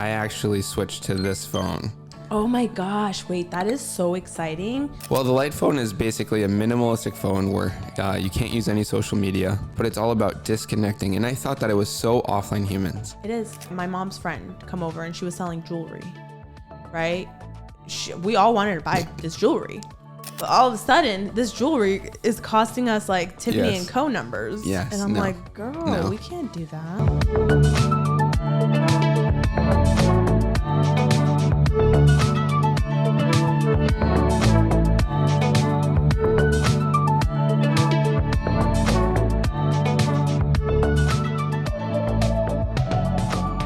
I actually switched to this phone. Oh my gosh, wait, that is so exciting. Well, the light phone is basically a minimalistic phone where you can't use any social media, but it's all about disconnecting. And I thought that it was so offline humans. It is. My mom's friend come over and she was selling jewelry, right? We all wanted to buy this jewelry. But all of a sudden, this jewelry is costing us like Tiffany and Co. numbers. Yes. And I'm like, girl, we can't do that.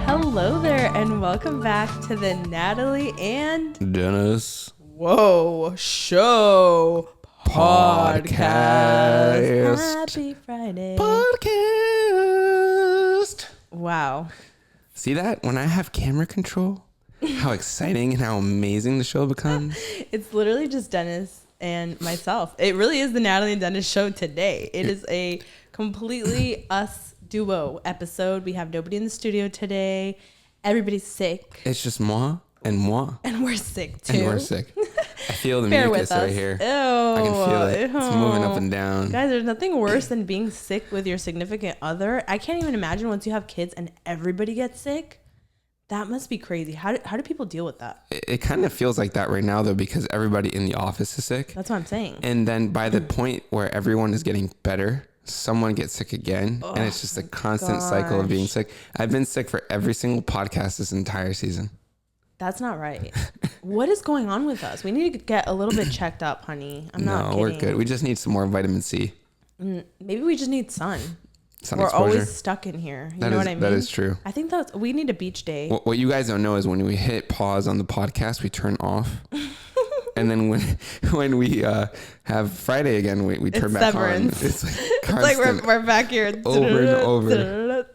Hello there, and welcome back to the Natalie and Dennis Show podcast. Happy Friday podcast. Wow. See that? When I have camera control, how exciting and how amazing the show becomes. It's literally just Dennis and myself. It really is the Natalie and Dennis show today. It is a completely us duo episode. We have nobody in the studio today. Everybody's sick. It's just moi. And we're sick too. And we're sick. I feel the Bear mucus with us. right here. Ew. I can feel it. It's moving up and down. Guys, there's nothing worse than being sick with your significant other. I can't even imagine once you have kids and everybody gets sick. That must be crazy. How do people deal with that? It kind of feels like that right now, though, because everybody in the office is sick. That's what I'm saying. And then by the point where everyone is getting better, someone gets sick again. And it's just a constant cycle of being sick. I've been sick for every single podcast this entire season. That's not right. What is going on with us? We need to get a little bit checked up, honey. I'm not kidding. No, we're good. We just need some more vitamin C. Maybe we just need sun. Sun We're exposure. always stuck in here. You know what I mean? That is true. I think we need a beach day. What you guys don't know is when we hit pause on the podcast, we turn off. And then when we have Friday again, we turn back severance. on. It's like It's like we're back here over and over.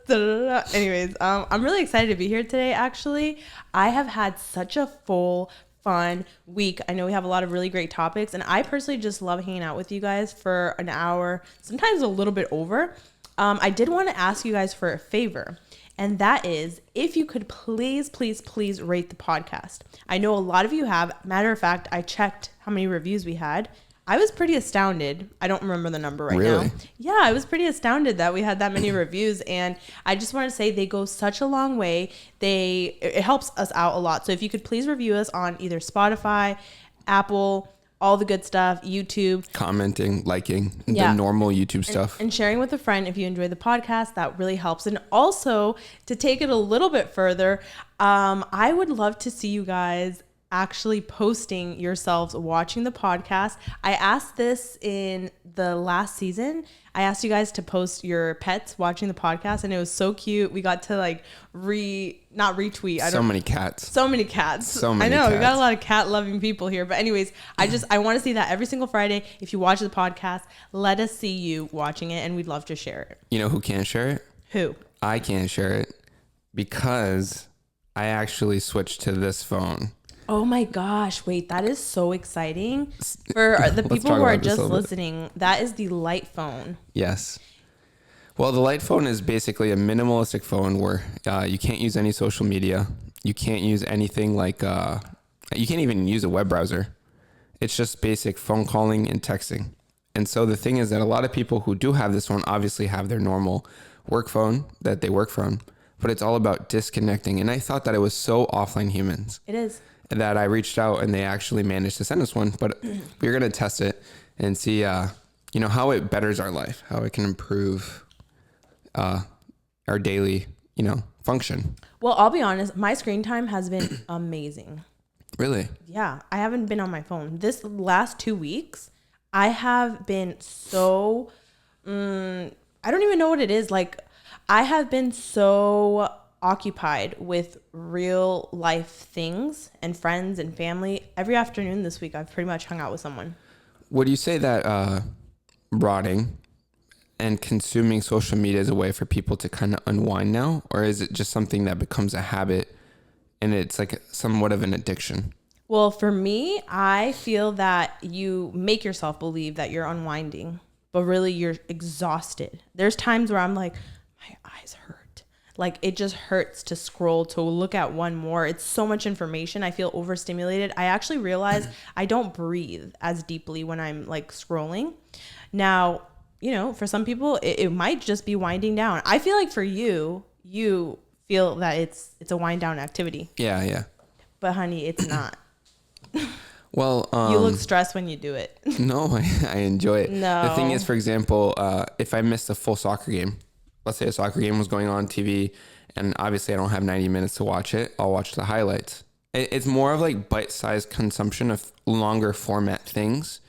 Anyways, I'm really excited to be here today. Actually, I have had such a full, fun week. I know we have a lot of really great topics, and I personally just love hanging out with you guys for an hour, sometimes a little bit over. I did want to ask you guys for a favor. And that is, if you could please rate the podcast. I know a lot of you have. Matter of fact, I checked how many reviews we had. I was pretty astounded. I don't remember the number right now. Yeah, I was pretty astounded that we had that many reviews. And I just want to say they go such a long way. It helps us out a lot. So if you could please review us on either Spotify, Apple, all the good stuff, YouTube. Commenting, liking, the normal YouTube stuff. And sharing with a friend if you enjoy the podcast, that really helps. And also, to take it a little bit further, I would love to see you guys actually posting yourselves watching the podcast. I asked this in the last season. I asked you guys to post your pets watching the podcast, and it was so cute. We got to like not retweet. So many cats. So many cats. I know cats. We got a lot of cat loving people here. But anyways, I want to see that every single Friday. If you watch the podcast, let us see you watching it, and we'd love to share it. You know who can't share it? Who? I can't share it because I actually switched to this phone. Oh my gosh, wait, that is so exciting. For the people who are just listening, that is the light phone. Yes. Well, the light phone is basically a minimalistic phone where you can't use any social media. You can't use anything like, you can't even use a web browser. It's just basic phone calling and texting. And so the thing is that a lot of people who do have this phone obviously have their normal work phone that they work from, but it's all about disconnecting. And I thought that it was so offline humans. It is. That I reached out and they actually managed to send us one, but we're going to test it and see, how it betters our life, how it can improve our daily, function. Well, I'll be honest, my screen time has been amazing. Really? Yeah, I haven't been on my phone. This last 2 weeks, I have been so, I don't even know what it is. Like, I have been so occupied with real life things and friends and family. Every afternoon this week, I've pretty much hung out with someone. Would you say that rotting and consuming social media is a way for people to kind of unwind now? Or is it just something that becomes a habit and it's like somewhat of an addiction? Well, for me, I feel that you make yourself believe that you're unwinding, but really you're exhausted. There's times where I'm like, my eyes hurt. Like it just hurts to scroll, to look at one more. It's so much information. I feel overstimulated. I actually realize I don't breathe as deeply when I'm like scrolling. Now, you know, for some people it might just be winding down. I feel like for you feel that it's a wind down activity. Yeah. But honey, it's not. Well, you look stressed when you do it. No, I enjoy it. No. The thing is, for example, if I missed a full soccer game, let's say a soccer game was going on TV, and obviously I don't have 90 minutes to watch it, I'll watch the highlights. It's more of like bite-sized consumption of longer format things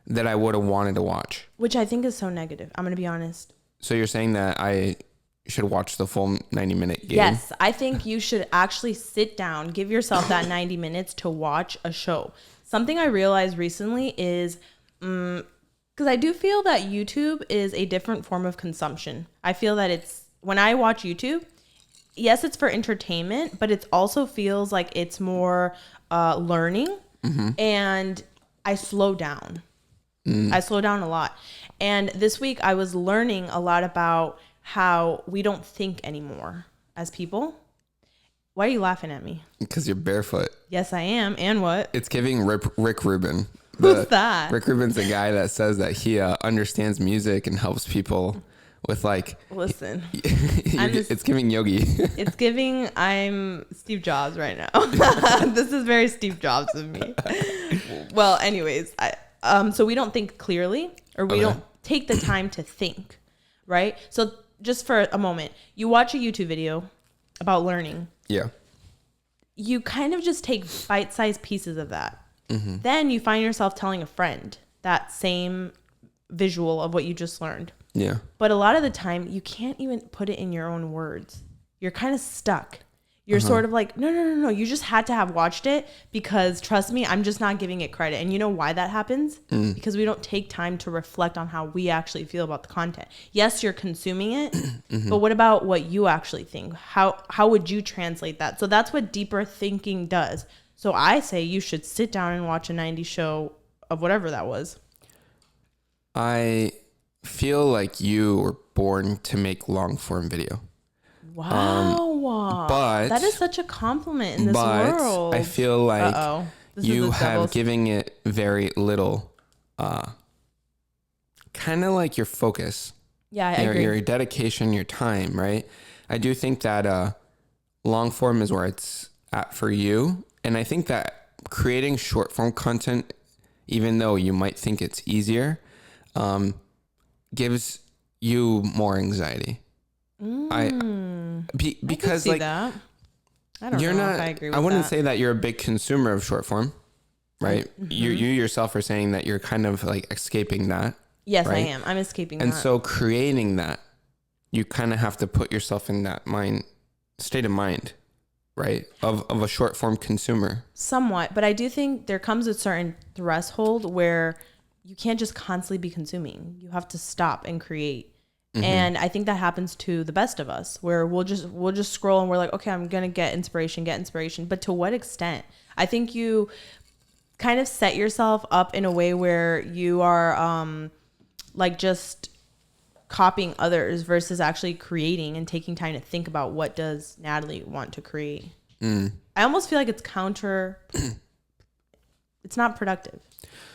that I would have wanted to watch. Which I think is so negative. I'm going to be honest. So you're saying that I should watch the full 90-minute game? Yes, I think you should actually sit down, give yourself that 90 minutes to watch a show. Something I realized recently is, because I do feel that YouTube is a different form of consumption. I feel that when I watch YouTube, yes, it's for entertainment, but it also feels like it's more learning. And I slow down. I slow down a lot. And this week I was learning a lot about how we don't think anymore as people. Why are you laughing at me? Because you're barefoot. Yes, I am. And what? It's giving Rick Rubin. Who's that? Rick Rubin's the guy that says that he understands music and helps people with like... Listen. It's giving Yogi. It's giving I'm Steve Jobs right now. This is very Steve Jobs of me. Well, anyways, so we don't think clearly, or we don't take the time to think, right? So just for a moment, you watch a YouTube video about learning. Yeah. You kind of just take bite-sized pieces of that. Then you find yourself telling a friend that same visual of what you just learned. Yeah. But a lot of the time, you can't even put it in your own words. You're kind of stuck. You're sort of like, no. You just had to have watched it because trust me, I'm just not giving it credit. And you know why that happens? Because we don't take time to reflect on how we actually feel about the content. Yes, you're consuming it, but what about what you actually think? How would you translate that? So that's what deeper thinking does. So I say you should sit down and watch a 90s show of whatever that was. I feel like you were born to make long form video. Wow. But that is such a compliment in this world. I feel like you have given it very little, kind of like your focus. Yeah, I agree. Your dedication, your time, right? I do think that long form is where it's at for you. And I think that creating short form content, even though you might think it's easier, gives you more anxiety. Because like that. I don't know if I agree with that. I wouldn't say that you're a big consumer of short form, right? You yourself are saying that you're kind of like escaping that. Yes, right? I am. I'm escaping that. And so creating that, you kind of have to put yourself in that state of mind, right? Of a short form consumer. Somewhat, but I do think there comes a certain threshold where you can't just constantly be consuming. You have to stop and create. And I think that happens to the best of us, where we'll just scroll and we're like, okay, I'm gonna get inspiration. But to what extent? I think you kind of set yourself up in a way where you are like just copying others versus actually creating and taking time to think about what does Natalie want to create. I almost feel like it's it's not productive.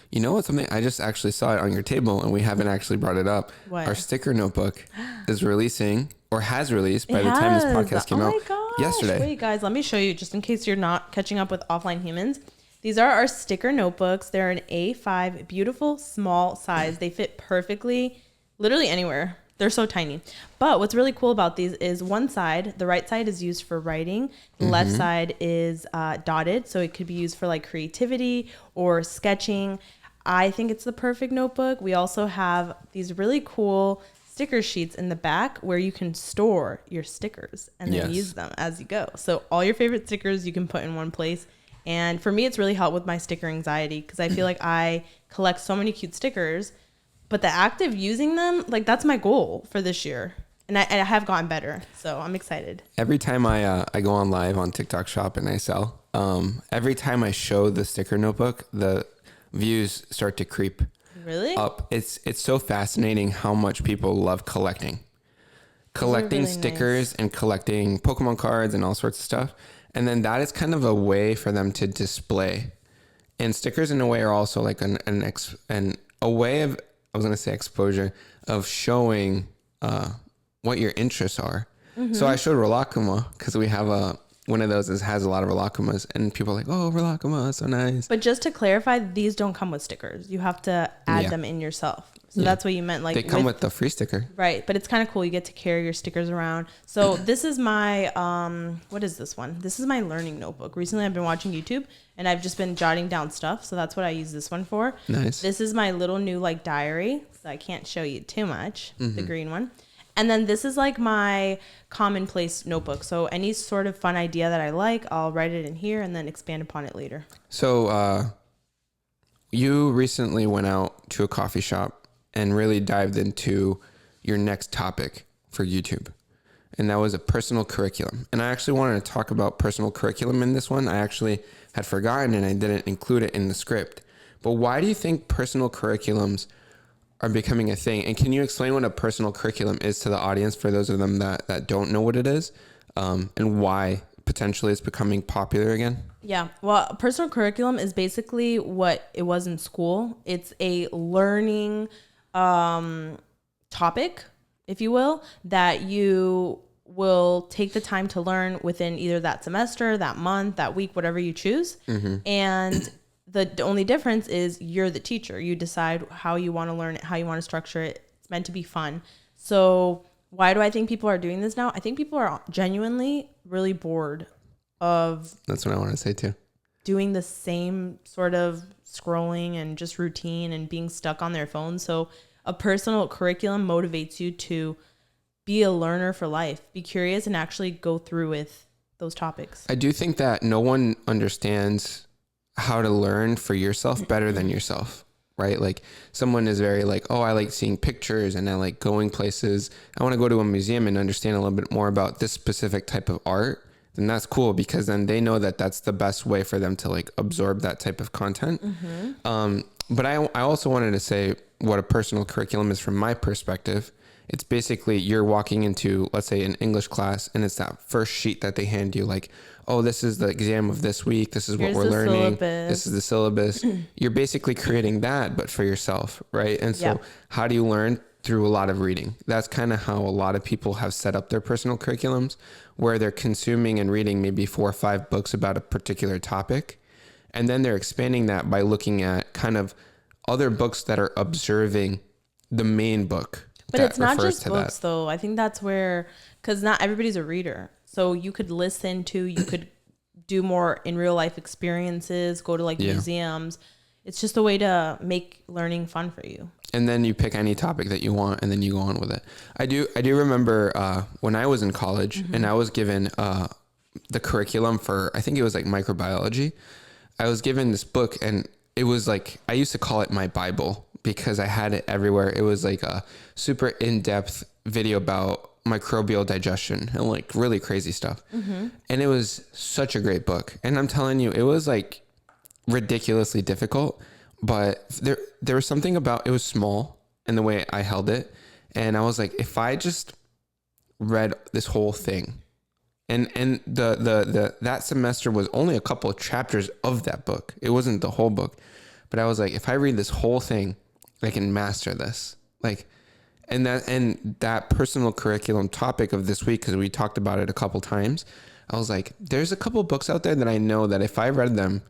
You know what's something I just actually saw it on your table and we haven't actually brought it up. What? Our sticker notebook is releasing or has released by the time this podcast came out yesterday. Wait, guys, let me show you just in case you're not catching up with Offline Humans. These are our sticker notebooks. They're an A5, beautiful, small size. They fit perfectly, literally anywhere. They're so tiny. But what's really cool about these is one side, the right side is used for writing. The left side is dotted. So it could be used for like creativity or sketching. I think it's the perfect notebook. We also have these really cool sticker sheets in the back where you can store your stickers and then use them as you go. So all your favorite stickers you can put in one place. And for me, it's really helped with my sticker anxiety because I feel like I collect so many cute stickers, but the act of using them, like that's my goal for this year. And I have gotten better. So I'm excited. Every time I go on live on TikTok Shop and I sell, every time I show the sticker notebook, the views start to creep Really? up. It's so fascinating how much people love collecting collecting really stickers and collecting Pokemon cards and all sorts of stuff. And then that is kind of a way for them to display. And stickers in a way are also like a way of, I was going to say exposure, of showing what your interests are. So I showed Rilakkuma because we have one of those that has a lot of Rilakumas, and people are like, oh, Rilakkuma, so nice. But just to clarify, these don't come with stickers. You have to add them in yourself. So that's what you meant. Like they come with the free sticker. Right. But it's kind of cool. You get to carry your stickers around. So this is my, what is this one? This is my learning notebook. Recently I've been watching YouTube and I've just been jotting down stuff. So that's what I use this one for. Nice. This is my little new like diary. So I can't show you too much, the green one. And then this is like my commonplace notebook. So any sort of fun idea that I like, I'll write it in here and then expand upon it later. So you recently went out to a coffee shop and really dived into your next topic for YouTube. And that was a personal curriculum. And I actually wanted to talk about personal curriculum in this one. I actually had forgotten and I didn't include it in the script. But why do you think personal curriculums are becoming a thing? And can you explain what a personal curriculum is to the audience for those of them that don't know what it is, and why potentially it's becoming popular again? Yeah. Well, personal curriculum is basically what it was in school. It's a learning topic, if you will, that you will take the time to learn within either that semester, that month, that week, whatever you choose. And the only difference is you're the teacher. You decide how you want to learn it, how you want to structure it. It's meant to be fun. So why do I think people are doing this now? I think people are genuinely really bored of... That's what I want to say too. Doing the same sort of scrolling and just routine and being stuck on their phone. So a personal curriculum motivates you to be a learner for life, be curious, and actually go through with those topics. I do think that no one understands how to learn for yourself better than yourself, right? Like someone is very like, oh, I like seeing pictures and I like going places. I want to go to a museum and understand a little bit more about this specific type of art. Then that's cool because then they know that that's the best way for them to like absorb that type of content. But I also wanted to say what a personal curriculum is from my perspective. It's basically you're walking into, let's say, an English class, and it's that first sheet that they hand you, like, oh, this is the exam of this week. This is what we're learning. Syllabus. This is the syllabus. You're basically creating that, but for yourself, right? And so how do you learn? Through a lot of reading. That's kind of how a lot of people have set up their personal curriculums, where they're consuming and reading maybe 4 or 5 books about a particular topic. And then they're expanding that by looking at kind of other books that are observing the main book. But it's not just books, though. I think that's where, because not everybody's a reader. So you could listen to, you could do more in real life experiences, go to like museums. It's just a way to make learning fun for you. And then you pick any topic that you want and then you go on with it. I do remember when I was in college and I was given the curriculum for, I think it was like microbiology. I was given this book and it was like, I used to call it my Bible because I had it everywhere. It was like a super in-depth video about microbial digestion and like really crazy stuff. And it was such a great book. And I'm telling you, it was like ridiculously difficult, but there was something about, it was small in the way I held it. And I was like, if I just read this whole thing, and the that semester was only a couple of chapters of that book. It wasn't the whole book, but I was like, if I read this whole thing, I can master this. Like, and that personal curriculum topic of this week, because we talked about it a couple times, I was like, there's a couple books out there that I know that if I read them,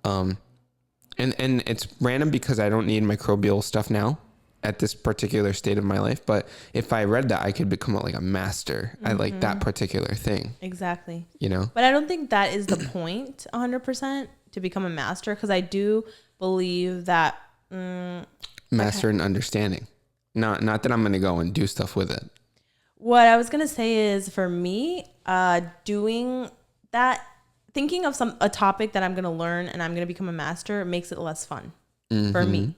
and it's random because I don't need microbial stuff now at this particular state of my life. But if I read that, I could become like a master at like that particular thing. Exactly. You know? But I don't think that is the point 100% to become a master. Because I do believe that... master and understanding. Not that I'm going to go and do stuff with it. What I was going to say is for me, doing that, thinking of a topic that I'm going to learn and I'm going to become a master makes it less fun for me.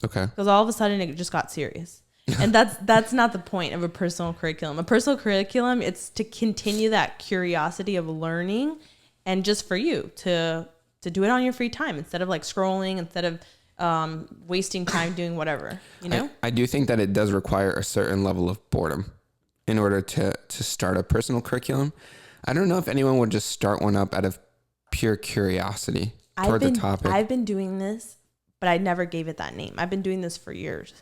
Okay. Because all of a sudden it just got serious. And that's not the point of a personal curriculum. A personal curriculum, it's to continue that curiosity of learning and just for you to do it on your free time instead of like scrolling, instead of wasting time doing whatever, you know? I do think that it does require a certain level of boredom in order to start a personal curriculum. I don't know if anyone would just start one up out of pure curiosity toward the topic. I've been doing this, but I never gave it that name. I've been doing this for years.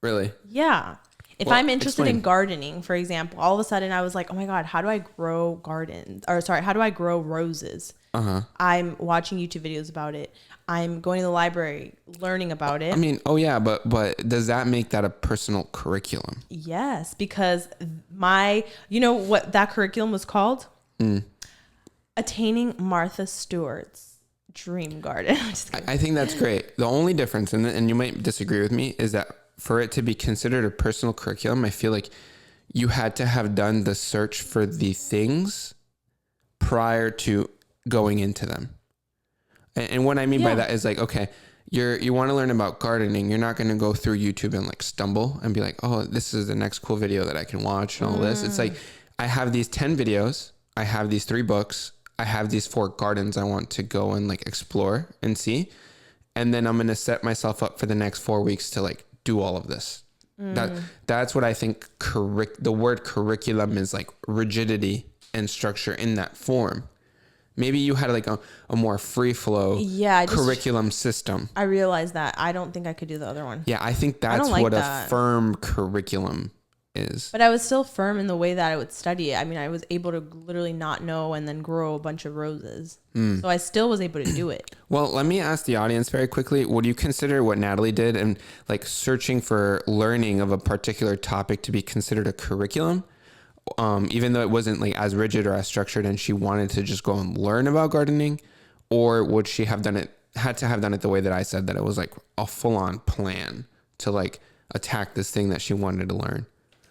Really? Yeah. If I'm interested in gardening, for example, all of a sudden I was like, oh my God, how do I grow how do I grow roses? I'm watching YouTube videos about it. I'm going to the library, learning about it. I mean, oh yeah, but does that make that a personal curriculum? Yes, because you know what that curriculum was called? Attaining Martha Stewart's Dream Garden. I think that's great. The only difference, and you might disagree with me, is that for it to be considered a personal curriculum, I feel like you had to have done the search for the things prior to going into them. And what I mean by that is like, okay, you want to learn about gardening. You're not going to go through YouTube and like stumble and be like, oh, this is the next cool video that I can watch and all this. It's like, I have these 10 videos. I have these 3 books. I have these 4 gardens I want to go and like explore and see. And then I'm going to set myself up for the next 4 weeks to like do all of this. That's what I think the word curriculum is, like rigidity and structure in that form. Maybe you had like a more free flow curriculum system. I realized that. I don't think I could do the other one. Yeah, I think that's what a firm curriculum is. But I was still firm in the way that I would study it. I mean, I was able to literally not know and then grow a bunch of roses. So I still was able to do it. Well, let me ask the audience very quickly. Would you consider what Natalie did and like searching for learning of a particular topic to be considered a curriculum? Even though it wasn't like as rigid or as structured and she wanted to just go and learn about gardening? Or would she have had to have done it the way that I said, that it was like a full on plan to like attack this thing that she wanted to learn?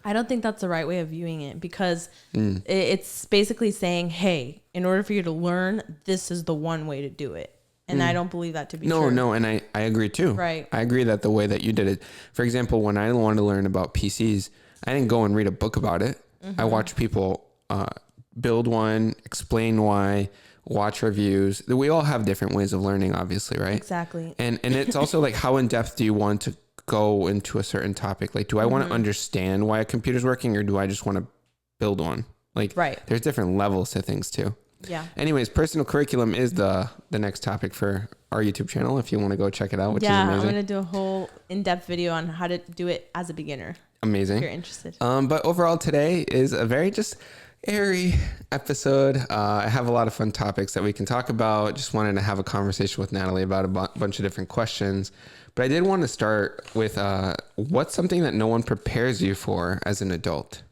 I don't think that's the right way of viewing it, because it's basically saying, hey, in order for you to learn, this is the one way to do it. And I don't believe that to be true. No, and I agree too. Right. I agree that the way that you did it, for example, when I wanted to learn about PCs, I didn't go and read a book about it. I watched people build one, explain why, watch reviews. We all have different ways of learning, obviously, right? Exactly. And it's also like, how in depth do you want to go into a certain topic? Like, do I want to understand why a computer's working, or do I just want to build one? Like, there's different levels to things too. Yeah. Anyways, personal curriculum is the next topic for our YouTube channel, if you want to go check it out, which is amazing. I'm going to do a whole in-depth video on how to do it as a beginner. Amazing. If you're interested. But overall, today is a very just airy episode. I have a lot of fun topics that we can talk about. Just wanted to have a conversation with Natalie about a bunch of different questions. But I did want to start with what's something that no one prepares you for as an adult?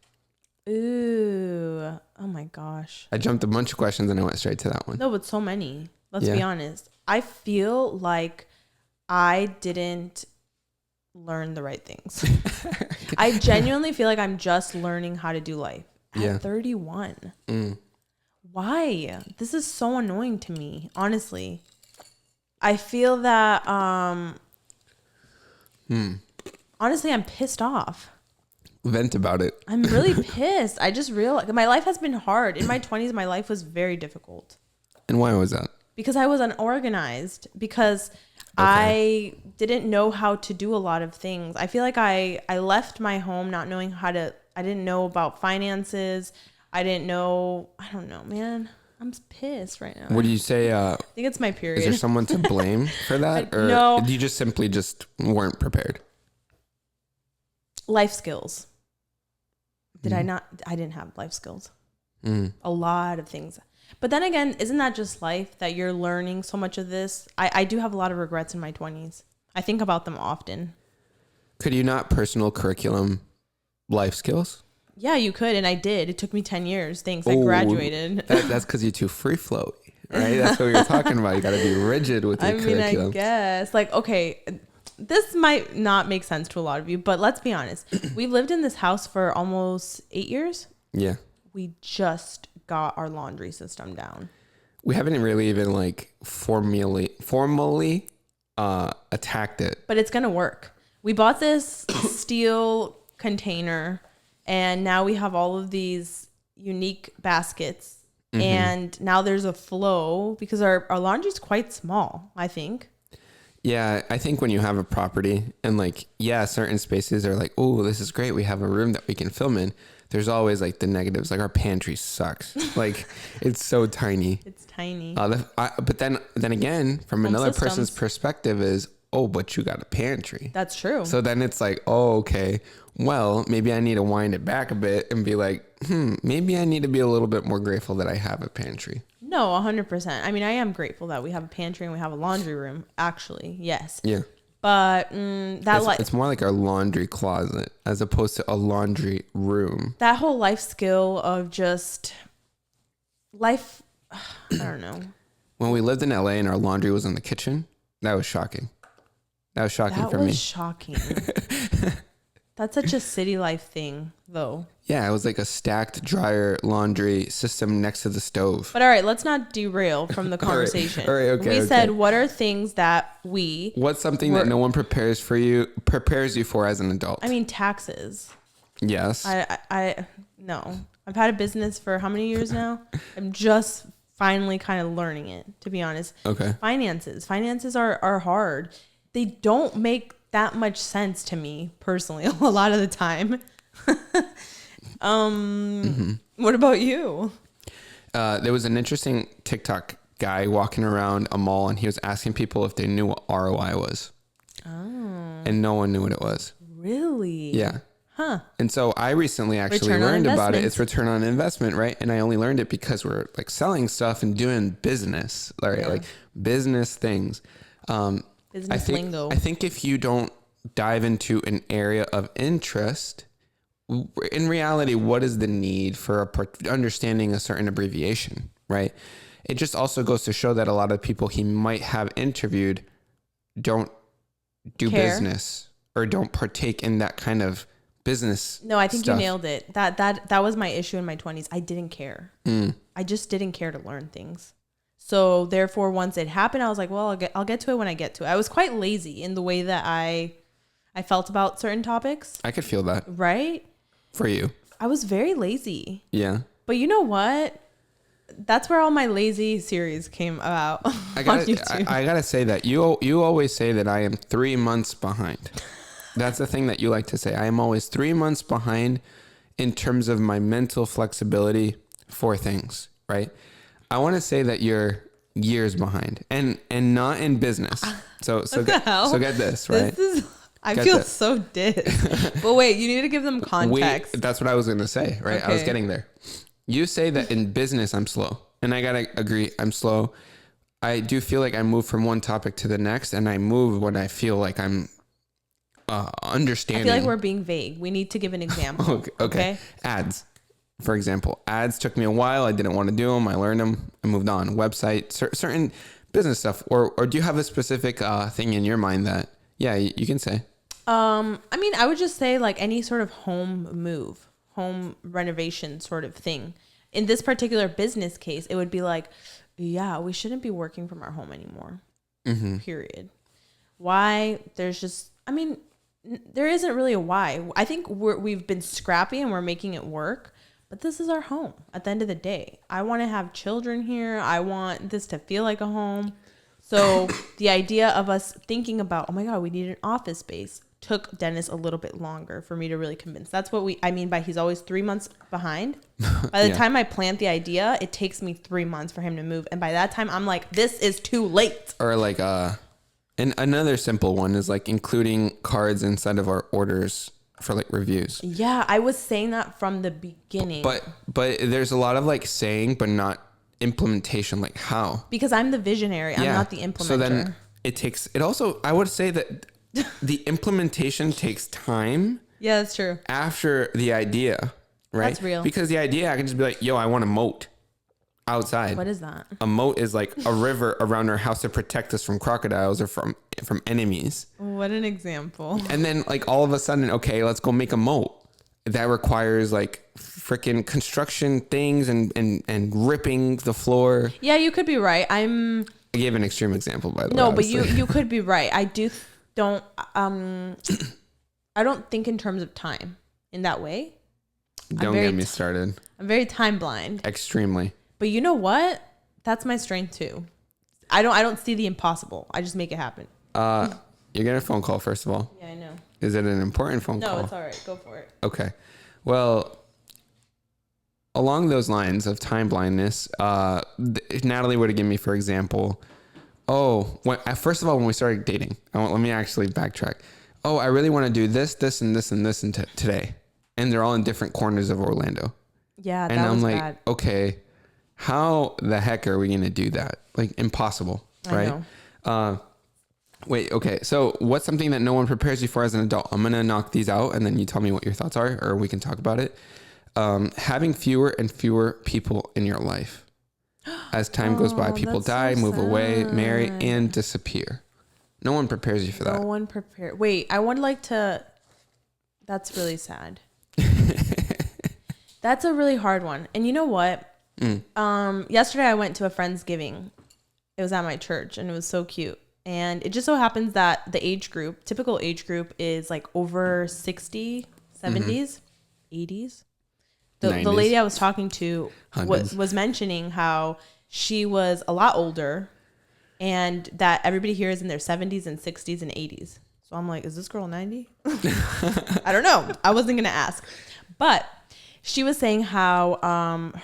Ooh. Oh my gosh. I jumped a bunch of questions and I went straight to that one. No, but so many. Let's be honest. I feel like I didn't learn the right things. I genuinely feel like I'm just learning how to do life at 31. Why? This is so annoying to me, honestly. I feel that honestly, I'm pissed off. Vent about it. I'm really pissed. I just realized my life has been hard. In my 20s, my life was very difficult. And why was that? Because I was unorganized. Because I didn't know how to do a lot of things. I feel like I left my home not knowing how to. I didn't know about finances. I don't know, man. I'm pissed right now. What do you say? I think it's my period. Is there someone to blame for that? Or no. You just simply just weren't prepared? Life skills. I didn't have life skills. A lot of things. But then again, isn't that just life, that you're learning so much of this? I do have a lot of regrets in my 20s. I think about them often. Could you not personal curriculum life skills? Yeah, you could. And I did. It took me 10 years. Thanks. I graduated. That's because you're too free flow, right? That's what we were talking about. You got to be rigid with your curriculum. I guess. Like, okay, this might not make sense to a lot of you, but let's be honest. We've lived in this house for almost 8 years. Yeah. We just got our laundry system down. We haven't really even like formally attacked it. But it's going to work. We bought this steel container, and now we have all of these unique baskets. And now there's a flow because our laundry is quite small, I think. Yeah, I think when you have a property and like, certain spaces are like, oh, this is great. We have a room that we can film in. there's always like the negatives. Like our pantry sucks. Like it's so tiny. It's tiny. But then again, from Home another systems. person's perspective is, oh, but you got a pantry. That's true. So then it's like, oh, okay. Well, maybe I need to wind it back a bit and be like, maybe I need to be a little bit more grateful that I have a pantry. No, 100%. I mean, I am grateful that we have a pantry and we have a laundry room. Actually, yes. Yeah. But it's more like our laundry closet as opposed to a laundry room. That whole life skill of just life, I don't know. When we lived in LA and our laundry was in the kitchen, that was shocking. That was shocking for me. That was shocking. That's such a city life thing, though. Yeah, it was like a stacked dryer laundry system next to the stove. But all right, let's not derail from the conversation. All right, okay. We said, what are things that What's something that no one prepares you for as an adult? I mean, taxes. Yes. No. I've had a business for how many years now? I'm just finally kind of learning it, to be honest. Okay. Finances are hard. They don't make that much sense to me personally a lot of the time. What about you? There was an interesting TikTok guy walking around a mall and he was asking people if they knew what ROI was. Oh. And no one knew what it was. Really? Yeah. Huh. And so I recently actually learned about it. It's return on investment, right? And I only learned it because we're like selling stuff and doing business, right? Yeah. Like business things. Business lingo. I think if you don't dive into an area of interest, in reality, what is the need for understanding a certain abbreviation, right? It just also goes to show that a lot of people he might have interviewed don't do business or don't partake in that kind of business. No, I think stuff. you nailed it. That was my issue in my 20s. I didn't care. I just didn't care to learn things. So therefore, once it happened, I was like, well, I'll get to it when I get to it. I was quite lazy in the way that I felt about certain topics. I could feel that. Right? For you. I was very lazy. Yeah. But you know what? That's where all my lazy series came about on YouTube. I gotta say that you always say that I am 3 months behind. That's the thing that you like to say. I am always 3 months behind in terms of my mental flexibility for things, right? I want to say that you're years behind and not in business. So get this, right? I feel so dissed. But wait, you need to give them context. That's what I was going to say, right? Okay. I was getting there. You say that in business, I'm slow. And I got to agree, I'm slow. I do feel like I move from one topic to the next, and I move when I feel like I'm understanding. I feel like we're being vague. We need to give an example. Okay. Ads, for example. Ads took me a while. I didn't want to do them. I learned them. I moved on. Website, certain business stuff. Or do you have a specific thing in your mind that, yeah, you can say? I mean, I would just say like any sort of home renovation sort of thing. In this particular business case, it would be like, yeah, we shouldn't be working from our home anymore. Mm-hmm. Period. Why? There isn't really a why. I think we've been scrappy and we're making it work, but this is our home at the end of the day. I want to have children here. I want this to feel like a home. So the idea of us thinking about, oh my God, we need an office space took Dennis a little bit longer for me to really convince. That's what I mean by he's always 3 months behind. By the time I plant the idea, it takes me 3 months for him to move. And by that time, I'm like, this is too late. Or like, and another simple one is like including cards inside of our orders for like reviews. Yeah, I was saying that from the beginning. But there's a lot of like saying, but not implementation. Like how? Because I'm the visionary. I'm not the implementer. So then it also, I would say that the implementation takes time. Yeah, that's true. After the idea, right? That's real. Because the idea, I can just be like, yo, I want a moat outside. What is that? A moat is like a river around our house to protect us from crocodiles or from enemies. What an example. And then like all of a sudden, okay, let's go make a moat. That requires like freaking construction things and ripping the floor. Yeah, you could be right. I gave an extreme example, by the way. No, but you could be right. I don't think in terms of time in that way. Don't get me started. I'm very time blind. Extremely. But you know what? That's my strength too. I don't see the impossible. I just make it happen. You're getting a phone call, first of all. Yeah, I know. Is it an important phone call? No, it's all right. Go for it. Okay. Well, along those lines of time blindness, Natalie would have given me, for example, first of all, when we started dating, let me actually backtrack. Oh, I really want to do this, this, and this, and this today. And they're all in different corners of Orlando. Yeah, and that I'm was like, bad. okay, how the heck are we going to do that? Like, impossible, right? Wait, okay. So what's something that no one prepares you for as an adult? I'm going to knock these out and then you tell me what your thoughts are, or we can talk about it. Having fewer and fewer people in your life. As time goes by, people die, move away, marry, and disappear. No one prepares you for that. No one prepared. Wait, I would like to. That's really sad. That's a really hard one. And you know what? Yesterday I went to a Friendsgiving. It was at my church and it was so cute. And it just so happens that the typical age group is like over 60, 70s, 80s. The lady I was talking to was mentioning how she was a lot older and that everybody here is in their 70s and 60s and 80s. So I'm like, is this girl 90? I don't know. I wasn't going to ask. But she was saying how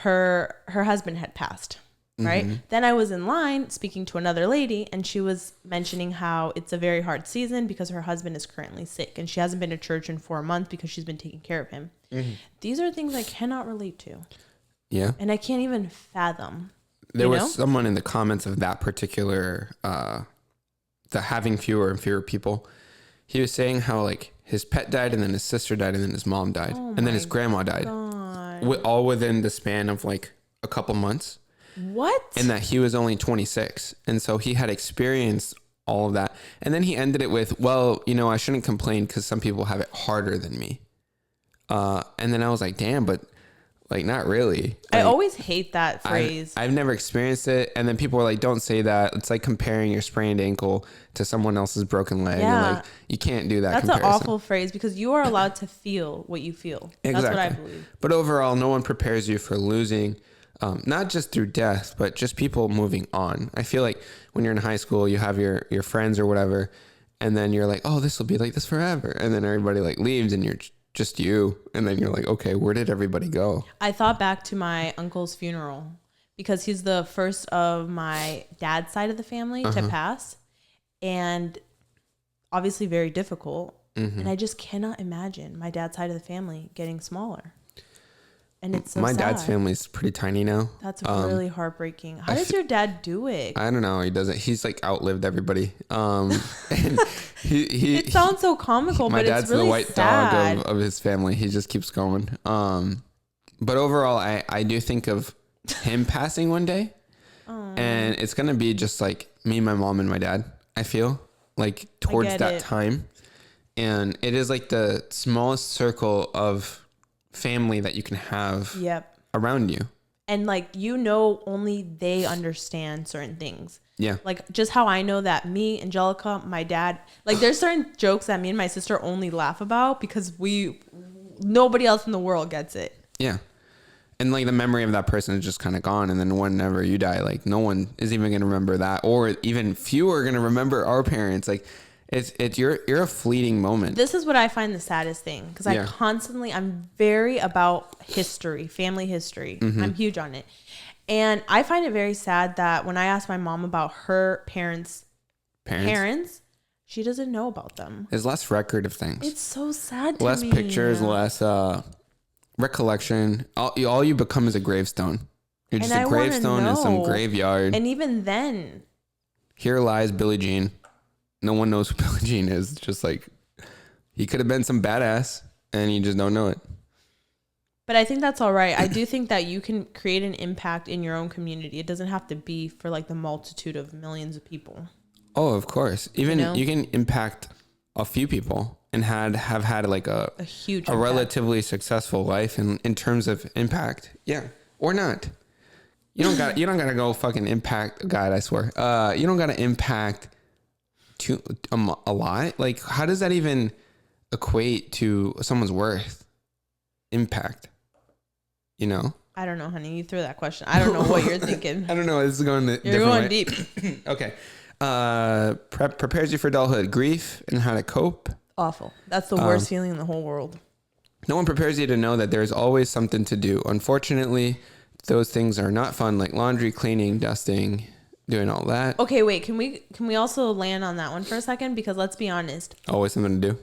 her husband had passed, right? Mm-hmm. Then I was in line speaking to another lady and she was mentioning how it's a very hard season because her husband is currently sick and she hasn't been to church in 4 months because she's been taking care of him. Mm-hmm. These are things I cannot relate to. Yeah. And I can't even fathom. There was someone in the comments of that particular, the having fewer and fewer people. He was saying how like his pet died and then his sister died and then his mom died and then his grandma died. All within the span of like a couple months. What? And that he was only 26. And so he had experienced all of that. And then he ended it with, well, I shouldn't complain because some people have it harder than me. And then I was like, damn, but like, not really. Like, I always hate that phrase. I've never experienced it. And then people were like, don't say that. It's like comparing your sprained ankle to someone else's broken leg. Yeah. Like, you can't do that. That's comparison. An awful phrase because you are allowed to feel what you feel. Exactly. That's what I believe. But overall, no one prepares you for losing, not just through death, but just people moving on. I feel like when you're in high school, you have your friends or whatever, and then you're like, oh, this will be like this forever. And then everybody like leaves and you're just you. And then you're like, okay, where did everybody go? I thought back to my uncle's funeral because he's the first of my dad's side of the family to pass. And obviously very difficult. Mm-hmm. And I just cannot imagine my dad's side of the family getting smaller. And it's so my sad. Dad's family is pretty tiny now. That's really heartbreaking. How does your dad do it? I don't know. He doesn't. He's like outlived everybody. And it sounds so comical, but it's really sad. My dad's the white dog of his family. He just keeps going. But overall, I do think of him passing one day. And it's going to be just like me, my mom, and my dad, I feel like towards that time. And it is like the smallest circle of family that you can have around you. And like, only they understand certain things. Yeah. Like just how I know that me, Angelica, my dad, like there's certain jokes that me and my sister only laugh about because nobody else in the world gets it. Yeah. And like the memory of that person is just kind of gone. And then whenever you die, like no one is even going to remember that, or even fewer are going to remember our parents. Like you're a fleeting moment. This is what I find the saddest thing because I'm very about history, family history. Mm-hmm. I'm huge on it. And I find it very sad that when I ask my mom about her parents, she doesn't know about them. There's less record of things. It's so sad to me. Less pictures, less recollection. All you become is a gravestone. You're just a gravestone in some graveyard. And even then. Here lies Billie Jean. No one knows who Billie Jean is. It's just like, he could have been some badass and you just don't know it. But I think that's all right. I do think that you can create an impact in your own community. It doesn't have to be for like the multitude of millions of people. Oh, of course. Even you can impact a few people and have had like a huge, relatively successful life in terms of impact. Yeah. Or not. You don't gotta go fucking impact. God, I swear. You don't gotta impact a lot. Like, how does that even equate to someone's worth? Impact. I don't know, honey. You threw that question. I don't know what you're thinking. I don't know. This is going You're going deep. Okay. Prepares you for adulthood. Grief and how to cope. Awful. That's the worst feeling in the whole world. No one prepares you to know that there's always something to do. Unfortunately, those things are not fun, like laundry, cleaning, dusting, doing all that. Okay, wait. Can we also land on that one for a second? Because let's be honest. Always something to do.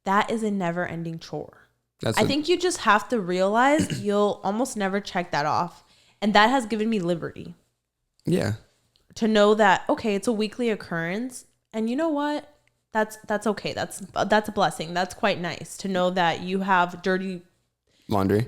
That is a never-ending chore. I think you just have to realize you'll almost never check that off. And that has given me liberty. Yeah. To know that, okay, it's a weekly occurrence. And you know what? That's okay. That's a blessing. That's quite nice to know that you have dirty laundry.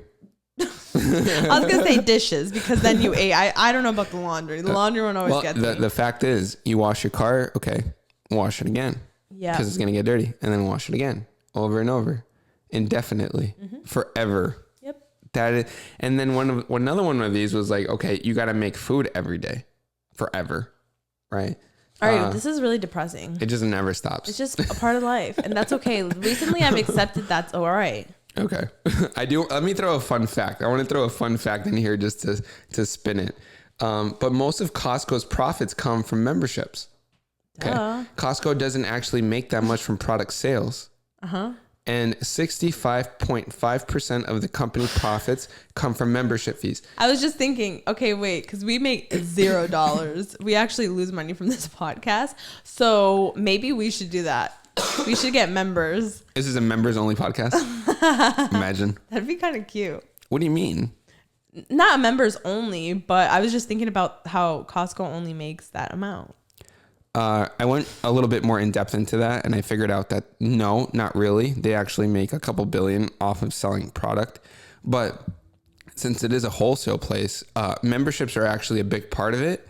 I was gonna say dishes because then you ate. I don't know about the laundry. The laundry one always gets me. The fact is, you wash your car, okay, wash it again. Yeah. Because it's gonna get dirty, and then wash it again, over and over, indefinitely, forever. Yep. That is, and then another one of these was like, okay, you got to make food every day, forever, right? All right, this is really depressing. It just never stops. It's just a part of life, and that's okay. Recently, I've accepted that's all right. Okay. I do. Let me throw a fun fact. I want to throw a fun fact in here just to spin it. But most of Costco's profits come from memberships. Okay. Costco doesn't actually make that much from product sales. And 65.5% of the company profits come from membership fees. I was just thinking, okay, wait, because we make $0. We actually lose money from this podcast. So maybe we should do that. We should get members. This is a members only podcast. Imagine. That'd be kind of cute. What do you mean? Not members only, but I was just thinking about how Costco only makes that amount. I went a little bit more in depth into that, and I figured out that no, not really. They actually make a couple billion off of selling product. But since it is a wholesale place, memberships are actually a big part of it.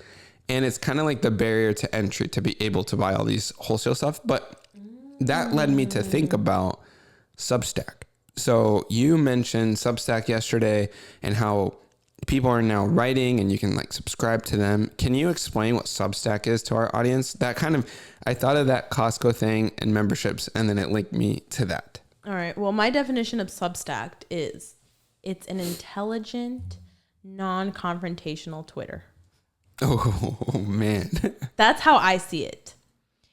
And it's kind of like the barrier to entry to be able to buy all these wholesale stuff. But that led me to think about Substack. So you mentioned Substack yesterday and how people are now writing and you can like subscribe to them. Can you explain what Substack is to our audience? That kind of, I thought of that Costco thing and memberships, and then it linked me to that. All right. Well, my definition of Substack is it's an intelligent, non-confrontational Twitter. Oh man. That's how I see it.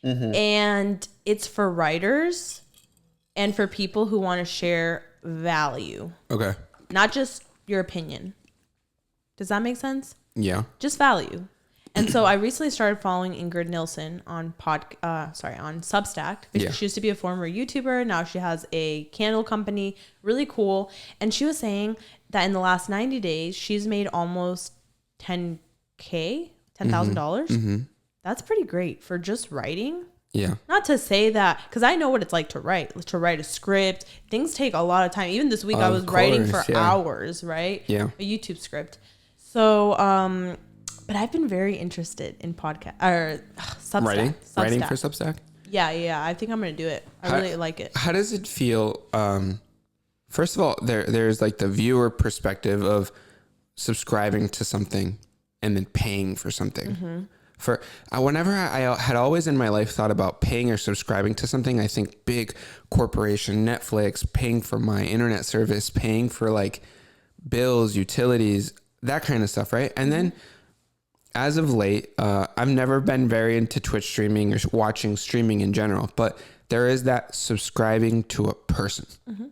And it's for writers and for people who want to share value. Okay. Not just your opinion. Does that make sense? Yeah. Just value. And so I recently started following Ingrid Nilsson on Substack. Yeah. She used to be a former YouTuber. Now she has a candle company. Really cool. And she was saying that in the last 90 days, she's made almost $10,000. That's pretty great for just writing. Yeah. Not to say that, because I know what it's like to write a script. Things take a lot of time. Even this week, I was writing for hours, right? Yeah. A YouTube script. So, but I've been very interested in podcast or Substack. Writing for Substack? Yeah. I think I'm going to do it. I really like it. How does it feel? First of all, there's like the viewer perspective of subscribing to something and then paying for something. Whenever I had always in my life thought about paying or subscribing to something, I think big corporation, Netflix, paying for my internet service, paying for like bills, utilities, that kind of stuff, right? And then as of late, I've never been very into Twitch streaming or watching streaming in general, but there is that subscribing to a person,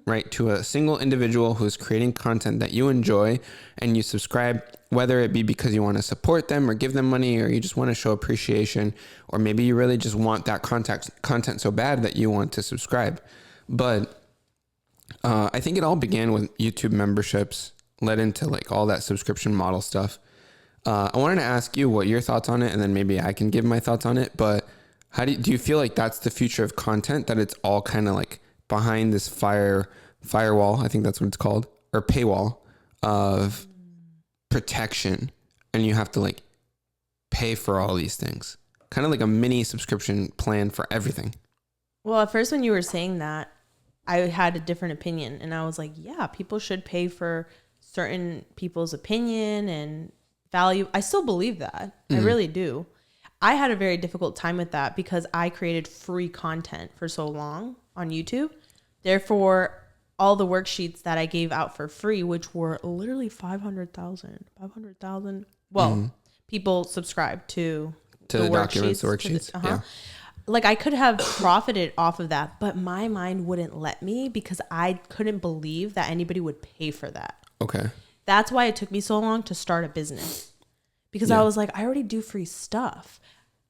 right? To a single individual who's creating content that you enjoy, and you subscribe, whether it be because you want to support them or give them money, or you just want to show appreciation, or maybe you really just want that content so bad that you want to subscribe. But I think it all began with YouTube memberships, led into like all that subscription model stuff. I wanted to ask you what your thoughts on it, and then maybe I can give my thoughts on it. But how do you feel like that's the future of content, that it's all kind of like behind this firewall, I think that's what it's called, or paywall of protection, and you have to like pay for all these things, kind of like a mini subscription plan for everything? Well, at first when you were saying that, I had a different opinion, and I was like, yeah, people should pay for certain people's opinion and value. I still believe that. I really do. I had a very difficult time with that because I created free content for so long on YouTube. Therefore, all the worksheets that I gave out for free, which were literally 500,000. Well, people subscribed to the documents, the worksheets. Yeah. like I could have profited off of that, but my mind wouldn't let me because I couldn't believe that anybody would pay for that. Okay. That's why it took me so long to start a business, because I was like, I already do free stuff.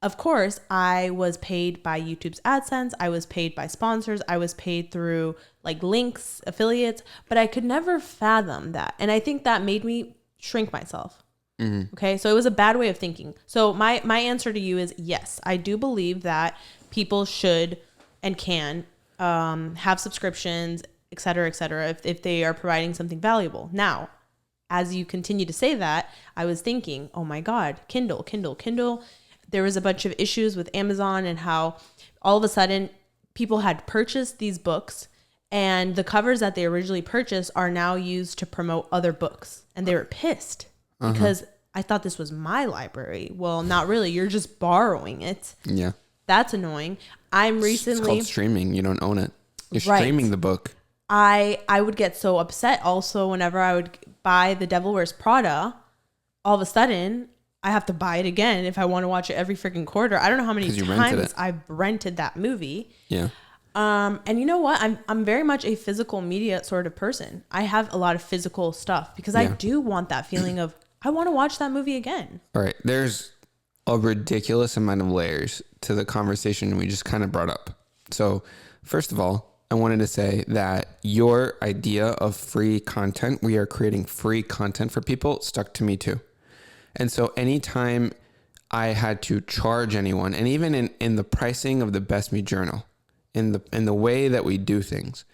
Of course, I was paid by YouTube's AdSense. I was paid by sponsors. I was paid through like links, affiliates, but I could never fathom that. And I think that made me shrink myself. Okay. So it was a bad way of thinking. So my answer to you is yes, I do believe that people should and can have subscriptions, et cetera, if they are providing something valuable. Now, as you continue to say that, I was thinking, oh my God, Kindle. There was a bunch of issues with Amazon and how all of a sudden people had purchased these books and the covers that they originally purchased are now used to promote other books. And they were pissed because I thought this was my library. Well, not really. You're just borrowing it. Yeah. That's annoying. It's called streaming. You don't own it. You're streaming the book. I would get so upset also whenever I would buy The Devil Wears Prada. All of a sudden, I have to buy it again if I want to watch it every freaking quarter. I don't know how many times I've rented that movie. Yeah. And you know what? I'm very much a physical media sort of person. I have a lot of physical stuff because I do want that feeling of I want to watch that movie again. All right. There's a ridiculous amount of layers to the conversation we just kind of brought up. So first of all, I wanted to say that your idea of free content, we are creating free content for people, stuck to me too. And so anytime I had to charge anyone, and even in the pricing of the Best Me Journal, in the way that we do things,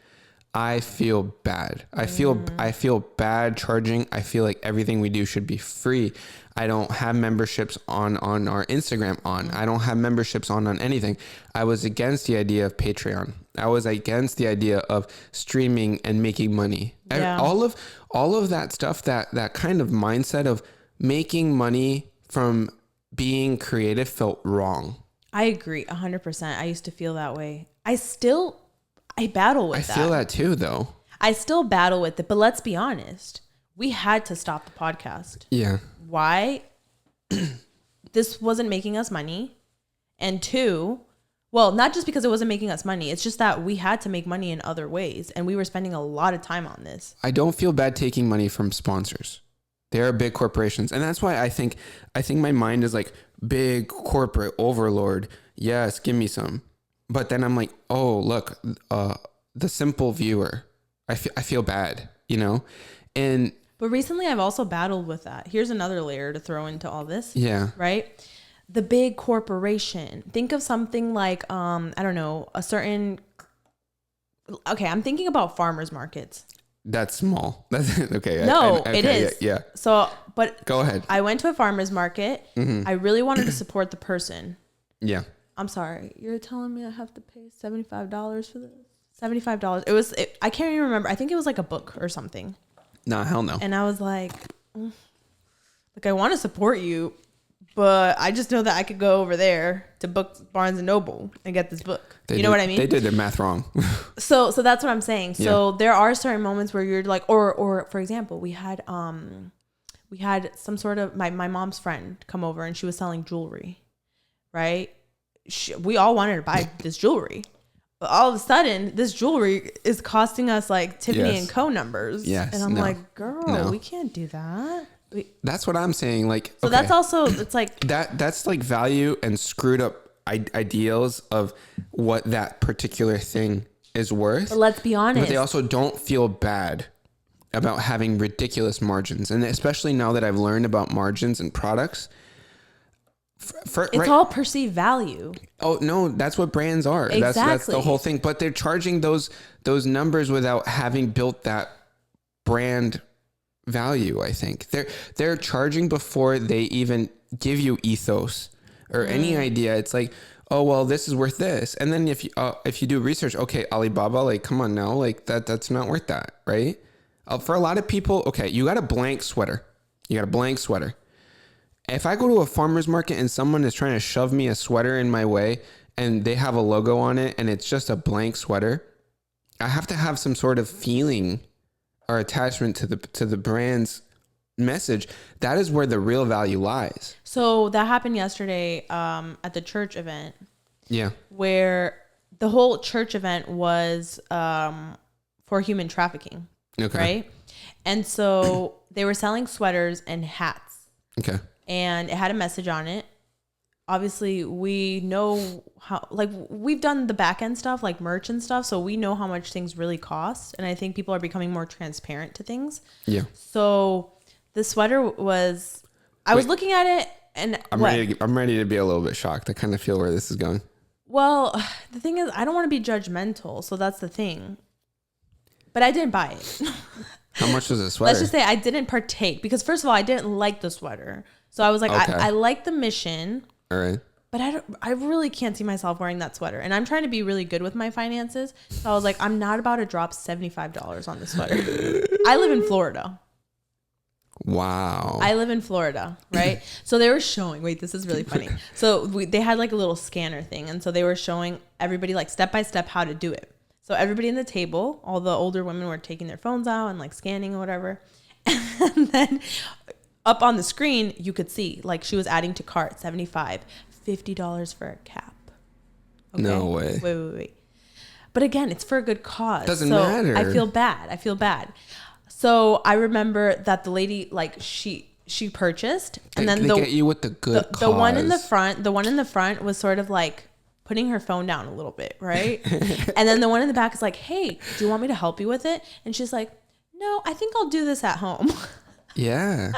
I feel bad. I feel bad charging. I feel like everything we do should be free. I don't have memberships on our Instagram I don't have memberships on anything. I was against the idea of Patreon. I was against the idea of streaming and making money. Yeah. All of that stuff, that kind of mindset of making money from being creative felt wrong. I agree 100%. I used to feel that way. I battle with that. I feel that too, though. I still battle with it, but let's be honest. We had to stop the podcast. Yeah. Why? This wasn't making us money. And two, well, not just because it wasn't making us money. It's just that we had to make money in other ways. And we were spending a lot of time on this. I don't feel bad taking money from sponsors. They are big corporations. And that's why I think my mind is like big corporate overlord. Yes, give me some. But then I'm like, oh, look, the simple viewer, I feel bad, you know? But recently I've also battled with that. Here's another layer to throw into all this. Yeah. Right? The big corporation. Think of something like, I don't know, okay, I'm thinking about farmers markets. That's small. That's okay. No, okay, it is. Yeah. So, but go ahead. I went to a farmer's market. Mm-hmm. I really wanted to support the person. Yeah. I'm sorry. You're telling me I have to pay $75 for this? $75. I can't even remember. I think it was like a book or something. No, hell no. And I was like, I want to support you, but I just know that I could go over there to Barnes and Noble and get this book. You know what I mean? They did their math wrong. So that's what I'm saying. So there are certain moments where you're like, or for example, we had some sort of my mom's friend come over and she was selling jewelry, right? We all wanted to buy this jewelry, but all of a sudden this jewelry is costing us like Tiffany & Co. numbers. Yes. And I'm like, girl, we can't do that. That's what I'm saying. Like, so that's also, it's like that's like value and screwed up ideals of what that particular thing is worth. But let's be honest. But they also don't feel bad about having ridiculous margins. And especially now that I've learned about margins and products, it's all perceived value. Oh no, that's what brands are. Exactly. That's the whole thing. But they're charging those numbers without having built that brand value. I think they're charging before they even give you ethos or any idea. It's like, oh well, this is worth this. And then if you do research, okay, Alibaba, like come on now, like that's not worth that, right? For a lot of people, okay, you got a blank sweater. If I go to a farmer's market and someone is trying to shove me a sweater in my way and they have a logo on it and it's just a blank sweater, I have to have some sort of feeling or attachment to the brand's message. That is where the real value lies. So that happened yesterday at the church event. Yeah. where the whole church event was for human trafficking. Okay. Right. And so they were selling sweaters and hats. Okay. And it had a message on it. Obviously, we know how, like, we've done the back end stuff, like merch and stuff. So we know how much things really cost. And I think people are becoming more transparent to things. Yeah. So the sweater was, I was looking at it and I'm ready to be a little bit shocked. I kind of feel where this is going. Well, the thing is, I don't want to be judgmental. So that's the thing. But I didn't buy it. How much was the sweater? Let's just say I didn't partake because first of all, I didn't like the sweater. So I was like, Okay. I like the mission. All right. But I really can't see myself wearing that sweater. And I'm trying to be really good with my finances. So I was like, I'm not about to drop $75 on the sweater. I live in Florida. Wow. I live in Florida, right? So they were showing, wait, this is really funny. So they had like a little scanner thing. And so they were showing everybody like step by step how to do it. So everybody in the table, all the older women were taking their phones out and like scanning or whatever. And then up on the screen, you could see like she was adding to cart, $75, $50 for a cap. Okay? No way. Wait. But again, it's for a good cause. Doesn't matter. I feel bad. So I remember that the lady, like she purchased, and then they get you with the good cause. the one in the front was sort of like putting her phone down a little bit, right? And then the one in the back is like, hey, do you want me to help you with it? And she's like, no, I think I'll do this at home. Yeah.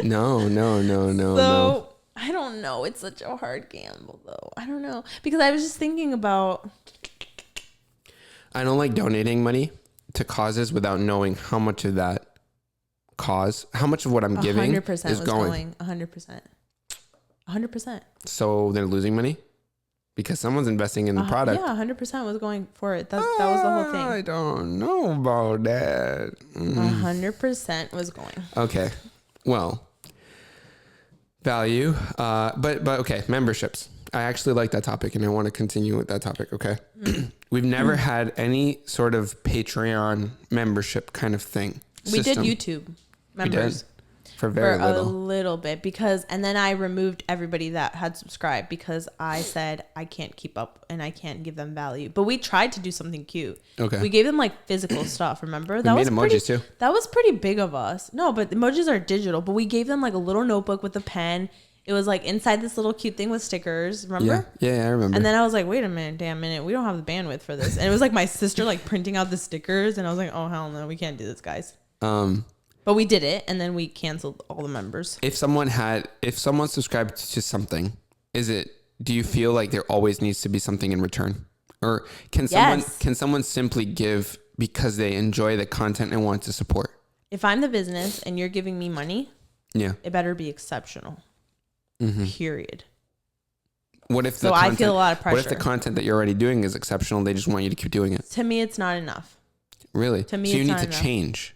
No. So I don't know. It's such a hard gamble though. I don't know. Because I was just thinking about, I don't like donating money to causes without knowing how much of that cause, how much of what I'm giving 100% is was going. 100%. So they're losing money because someone's investing in the product. Yeah, 100% was going for it. That was the whole thing. I don't know about that. 100% was going. Okay. Well, value. But okay, memberships. I actually like that topic and I want to continue with that topic. Okay. We've never had any sort of Patreon membership kind of thing. We did system. YouTube members. For very a little. little bit and then I removed everybody that had subscribed because I said I can't keep up and I can't give them value. But we tried to do something cute. Okay. We gave them like physical stuff, remember? We made emojis too. That was pretty big of us. No, but emojis are digital, but we gave them like a little notebook with a pen. It was like inside this little cute thing with stickers, remember? Yeah, I remember. And then I was like, wait a minute, we don't have the bandwidth for this. And it was like my sister like printing out the stickers and I was like, oh hell no, we can't do this, guys. But we did it, and then we canceled all the members. If someone subscribed to something, do you feel like there always needs to be something in return? Or can someone simply give because they enjoy the content and want to support? If I'm the business and you're giving me money, it better be exceptional. Period. What if I feel a lot of pressure. What if the content that you're already doing is exceptional? They just want you to keep doing it. To me, it's not enough. Really? To me, so you it's need not to enough. change.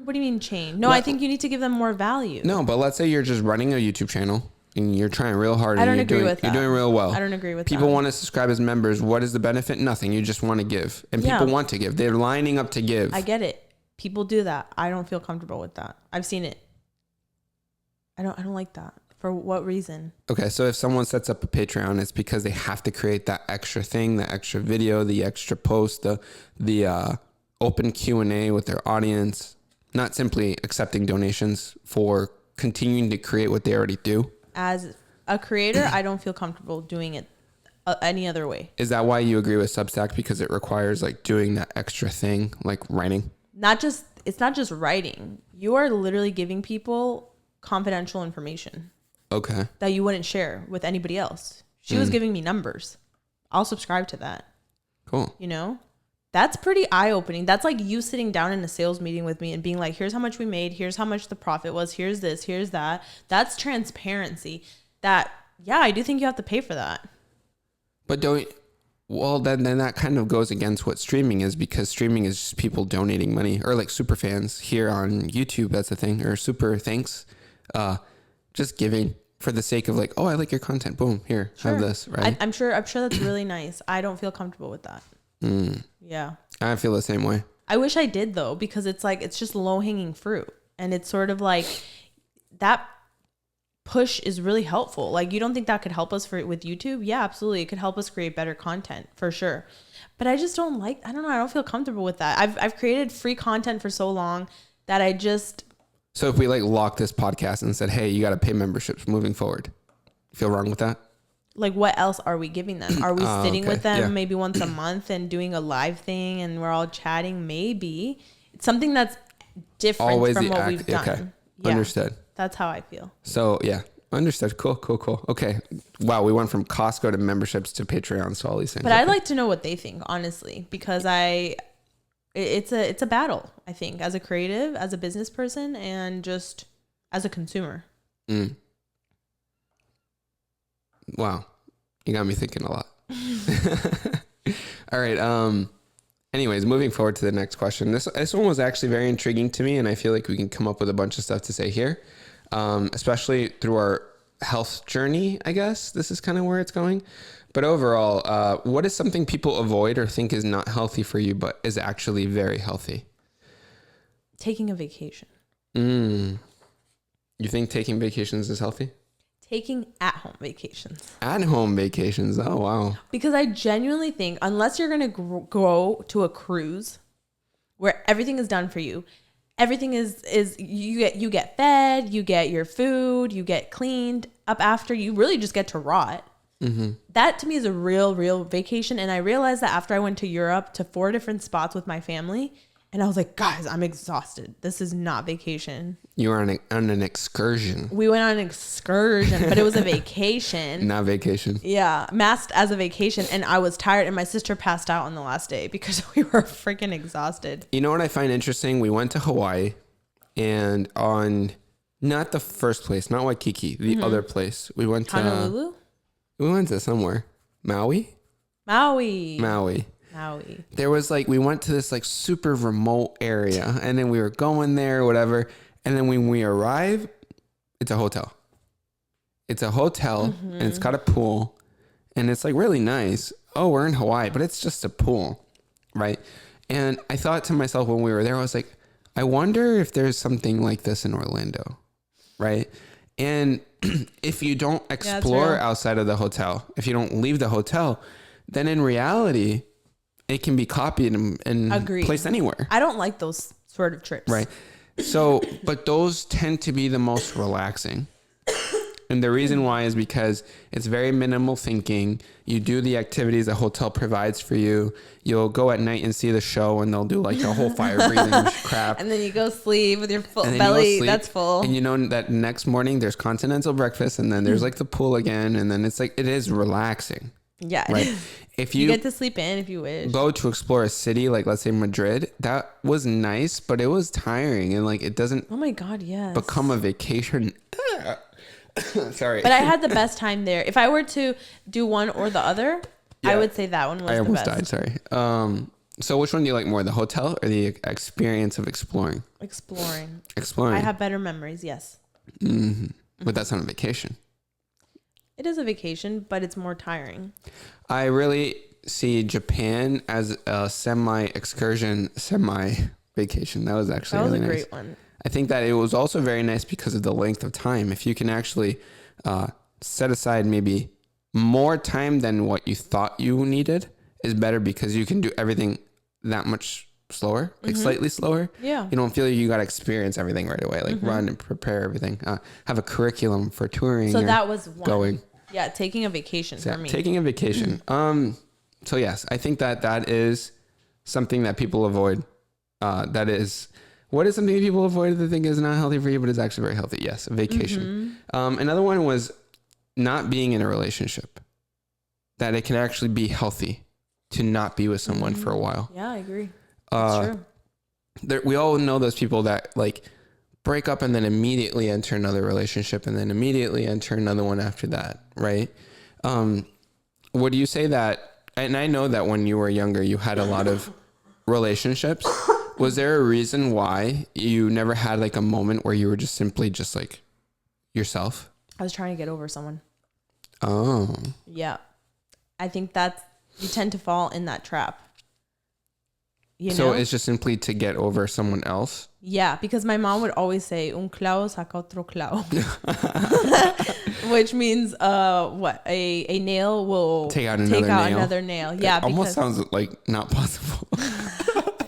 What do you mean change? No, I think you need to give them more value. No, but let's say you're just running a YouTube channel and you're trying real hard. I don't and agree with that. You're doing real well. I don't agree with that. People want to subscribe as members. What is the benefit? Nothing. You just want to give. And people want to give. They're lining up to give. I get it. People do that. I don't feel comfortable with that. I've seen it. I don't like that. For what reason? Okay, so if someone sets up a Patreon, it's because they have to create that extra thing, the extra video, the extra post, the open Q&A with their audience, not simply accepting donations for continuing to create what they already do. As a creator, I don't feel comfortable doing it any other way. Is that why you agree with Substack? Because it requires like doing that extra thing, like writing? It's not just writing. You are literally giving people confidential information. Okay. That you wouldn't share with anybody else. She was giving me numbers. I'll subscribe to that. Cool. You know? That's pretty eye-opening. That's like you sitting down in a sales meeting with me and being like, here's how much we made. Here's how much the profit was. Here's this. Here's that. That's transparency. I do think you have to pay for that. But then that kind of goes against what streaming is, because streaming is just people donating money, or like super fans here on YouTube. That's the thing. Or super thanks. Just giving for the sake of like, oh, I like your content. Boom, here, have this. Right. I'm sure that's really nice. I don't feel comfortable with that. Yeah. I feel the same way. I wish I did though, because it's like, it's just low hanging fruit. And it's sort of like that push is really helpful. Like, you don't think that could help us with YouTube? Yeah, absolutely. It could help us create better content for sure. But I just don't like, I don't know. I don't feel comfortable with that. I've created free content for so long that I just. So if we like lock this podcast and said, hey, you got to pay memberships moving forward, you feel wrong with that? Like, what else are we giving them? Are we sitting with them maybe once a month and doing a live thing and we're all chatting? Maybe it's something that's different Always from what we've done. Okay. Yeah, Understood. that's how I feel. So yeah, understood. Cool. Okay. Wow. We went from Costco to memberships to Patreon. So all these things. But I'd like to know what they think, honestly, because it's a battle, I think, as a creative, as a business person, and just as a consumer. Wow. You got me thinking a lot. All right. Anyways, moving forward to the next question. This one was actually very intriguing to me, and I feel like we can come up with a bunch of stuff to say here, especially through our health journey, I guess. This is kind of where it's going. But overall, what is something people avoid or think is not healthy for you, but is actually very healthy? Taking a vacation. You think taking vacations is healthy? Taking at-home vacations. At-home vacations. Oh, wow. Because I genuinely think unless you're going to go to a cruise where everything is done for you, everything is you get fed, you get your food, you get cleaned up after, you really just get to rot. Mm-hmm. That to me is a real vacation. And I realized that after I went to Europe to 4 different spots with my family, and I was like, guys, I'm exhausted. This is not vacation. You were on an excursion. We went on an excursion, but it was a vacation. Not vacation. Yeah, masked as a vacation. And I was tired, and my sister passed out on the last day because we were freaking exhausted. You know what I find interesting? We went to Hawaii, and on not the first place, not Waikiki, the other place. We went to Honolulu? We went to somewhere. Maui. There was like, we went to this like super remote area, and then we were going there, whatever. And then when we arrive, it's a hotel. And it's got a pool, and it's like really nice. Oh, we're in Hawaii, but it's just a pool. Right. And I thought to myself when we were there, I was like, I wonder if there's something like this in Orlando. Right. And if you don't explore outside of the hotel, if you don't leave the hotel, then in reality, it can be copied and placed anywhere. I don't like those sort of trips. Right. So, but those tend to be the most relaxing. And the reason why is because it's very minimal thinking. You do the activities the hotel provides for you. You'll go at night and see the show, and they'll do like the whole fire breathing crap. And then you go sleep with your full belly that's full. And you know that next morning there's continental breakfast, and then there's like the pool again, and then it's like, it is relaxing. Yeah. Right. If you get to sleep in if you wish. Go to explore a city, like let's say Madrid, that was nice, but it was tiring, and like it doesn't. Oh my God, yes. Become a vacation. Sorry. But I had the best time there. If I were to do one or the other, I would say that one was the best. I almost died, sorry. So which one do you like more, the hotel or the experience of exploring? Exploring. I have better memories, yes. Mm-hmm. But that's not a vacation. It is a vacation, but it's more tiring. I really see Japan as a semi-excursion, semi-vacation. That was actually really nice. That was a great one. I think that it was also very nice because of the length of time. If you can actually set aside maybe more time than what you thought you needed, is better because you can do everything that much slower, like slightly slower. Yeah. You don't feel like you got to experience everything right away, like run and prepare everything. Have a curriculum for touring. So that was one. Going. Yeah, taking a vacation for me. Taking a vacation. So yes, I think that is something that people avoid. That is, what is something that people avoid that think is not healthy for you, but is actually very healthy? Yes, a vacation. Another one was not being in a relationship. That it can actually be healthy to not be with someone for a while. Yeah, I agree. That's true. We all know those people that like break up and then immediately enter another relationship and then immediately enter another one after that, right? Would you say that, and I know that when you were younger, you had a lot of relationships. Was there a reason why you never had like a moment where you were just simply just like yourself? I was trying to get over someone. Oh. Yeah. I think you tend to fall in that trap. So it's just simply to get over someone else? Yeah, because my mom would always say, un clavo saca otro clavo. Which means what? A nail will take out another nail. Yeah, it almost sounds like not possible.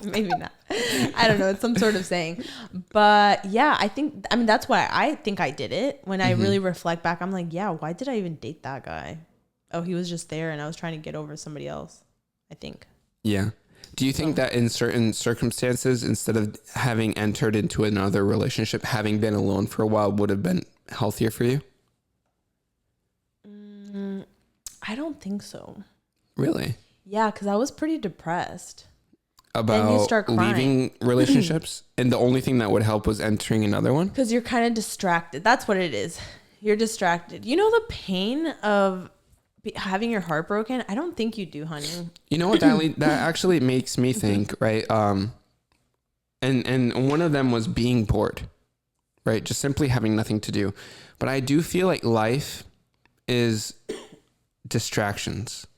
Maybe not. I don't know. It's some sort of saying. But yeah, that's why I think I did it. When I really reflect back, I'm like, yeah, why did I even date that guy? Oh, he was just there and I was trying to get over somebody else, I think. Yeah. Do you think that in certain circumstances, instead of having entered into another relationship, having been alone for a while would have been healthier for you? I don't think so. Really? Yeah, because I was pretty depressed. About leaving relationships? And the only thing that would help was entering another one? Because you're kind of distracted. That's what it is. You're distracted. You know the pain of having your heart broken? I don't think you do, honey. You know what, Natalie? That actually makes me think, right? And one of them was being bored, right? Just simply having nothing to do. But I do feel like life is distractions.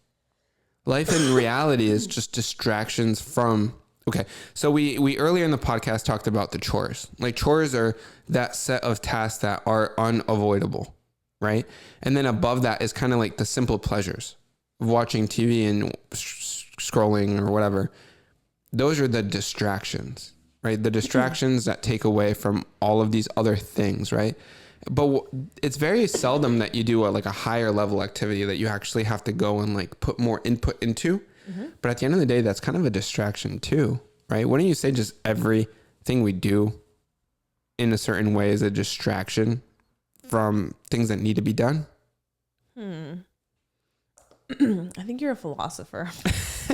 Life in reality is just distractions from... Okay, so we earlier in the podcast talked about the chores. Like chores are that set of tasks that are unavoidable, right? And then above that is kind of like the simple pleasures of watching TV and scrolling or whatever. Those are the distractions, right? The distractions that take away from all of these other things, right? But it's very seldom that you do a higher level activity that you actually have to go and like put more input into. But at the end of the day, that's kind of a distraction too, right? Wouldn't you say just everything we do in a certain way is a distraction from things that need to be done? I think you're a philosopher.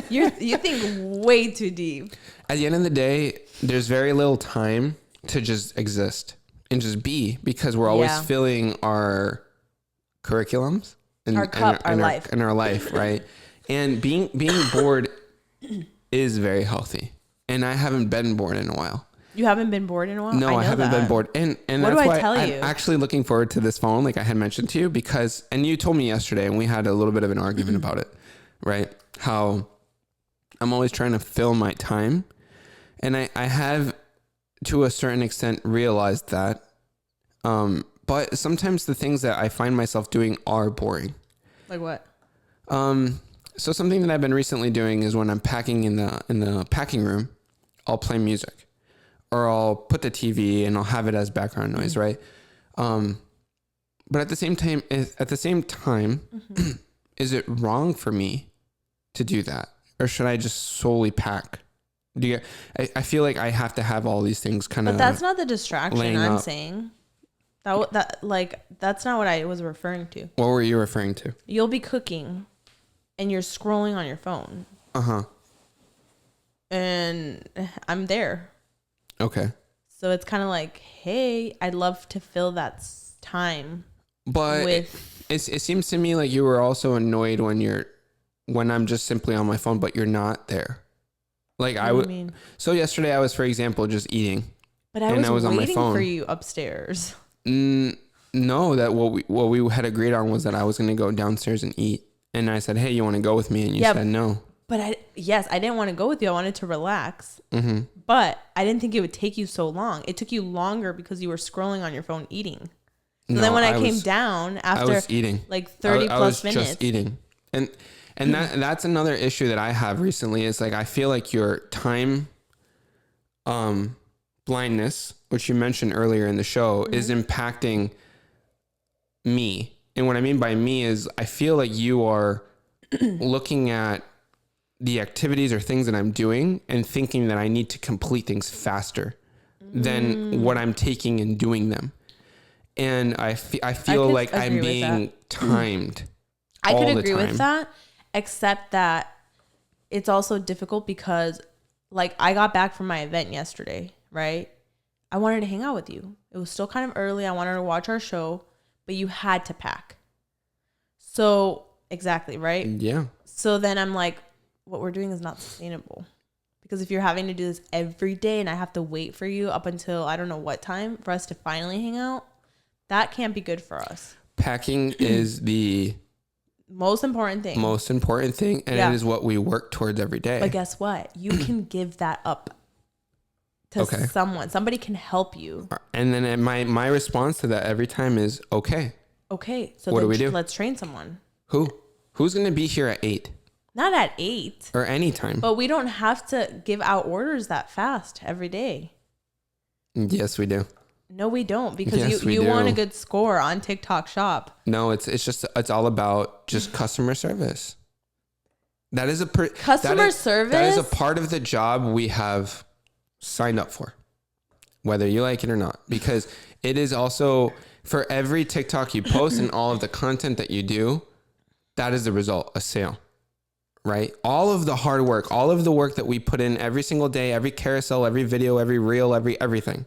You think way too deep. At the end of the day, there's very little time to just exist and just be, because we're always filling our curriculums and our cup, our life, right? And being bored is very healthy. And I haven't been bored in a while. You haven't been bored in a while? No, I haven't been bored. And what that's do why I tell you? I'm actually looking forward to this phone, like I had mentioned to you, because, and you told me yesterday, and we had a little bit of an argument about it, right? How I'm always trying to fill my time. And I have, to a certain extent, realized that. But sometimes the things that I find myself doing are boring. Like what? So something that I've been recently doing is when I'm packing in the packing room, I'll play music, or I'll put the TV and I'll have it as background noise, right? But at the same time, is it wrong for me to do that, or should I just solely pack? I feel like I have to have all these things kind of. But that's not the distraction I'm saying. That's not what I was referring to. What were you referring to? You'll be cooking and you're scrolling on your phone. And I'm there. Okay. So it's kind of like, hey, I'd love to fill that time. But it seems to me like you were also annoyed when I'm just simply on my phone, but you're not there. Like what do you mean? So yesterday I was, for example, just eating. But I was waiting for you upstairs. No, that what we had agreed on was that I was going to go downstairs and eat. And I said, hey, you want to go with me? And you said no. But I didn't want to go with you. I wanted to relax. But I didn't think it would take you so long. It took you longer because you were scrolling on your phone eating. So then when I came down after like 30 plus minutes. I was just eating. And that's another issue that I have recently is like, I feel like your time blindness, which you mentioned earlier in the show, is impacting me. And what I mean by me is I feel like you are looking at the activities or things that I'm doing and thinking that I need to complete things faster than what I'm taking and doing them. And I feel like I'm being timed. I could agree with that, except that it's also difficult because like I got back from my event yesterday, right? I wanted to hang out with you. It was still kind of early. I wanted to watch our show, but you had to pack. So exactly, right? Yeah. So then I'm like, what we're doing is not sustainable. Because if you're having to do this every day and I have to wait for you up until I don't know what time for us to finally hang out, that can't be good for us. Packing is the Most important thing. Most important thing. And it is what we work towards every day. But guess what? You can give that up to someone. Somebody can help you. And then my response to that every time is, okay. Okay. So what do we do? Let's train someone. Who's going to be here at 8? Not at 8. Or anytime. But we don't have to give out orders that fast every day. Yes, we do. No, we don't, because you want a good score on TikTok Shop. No, it's all about just customer service. That is customer service. That is a part of the job we have signed up for, whether you like it or not, because it is also for every TikTok you post and all of the content that you do, that is the result, a sale, right? All of the hard work, all of the work that we put in every single day, every carousel, every video, every reel, everything.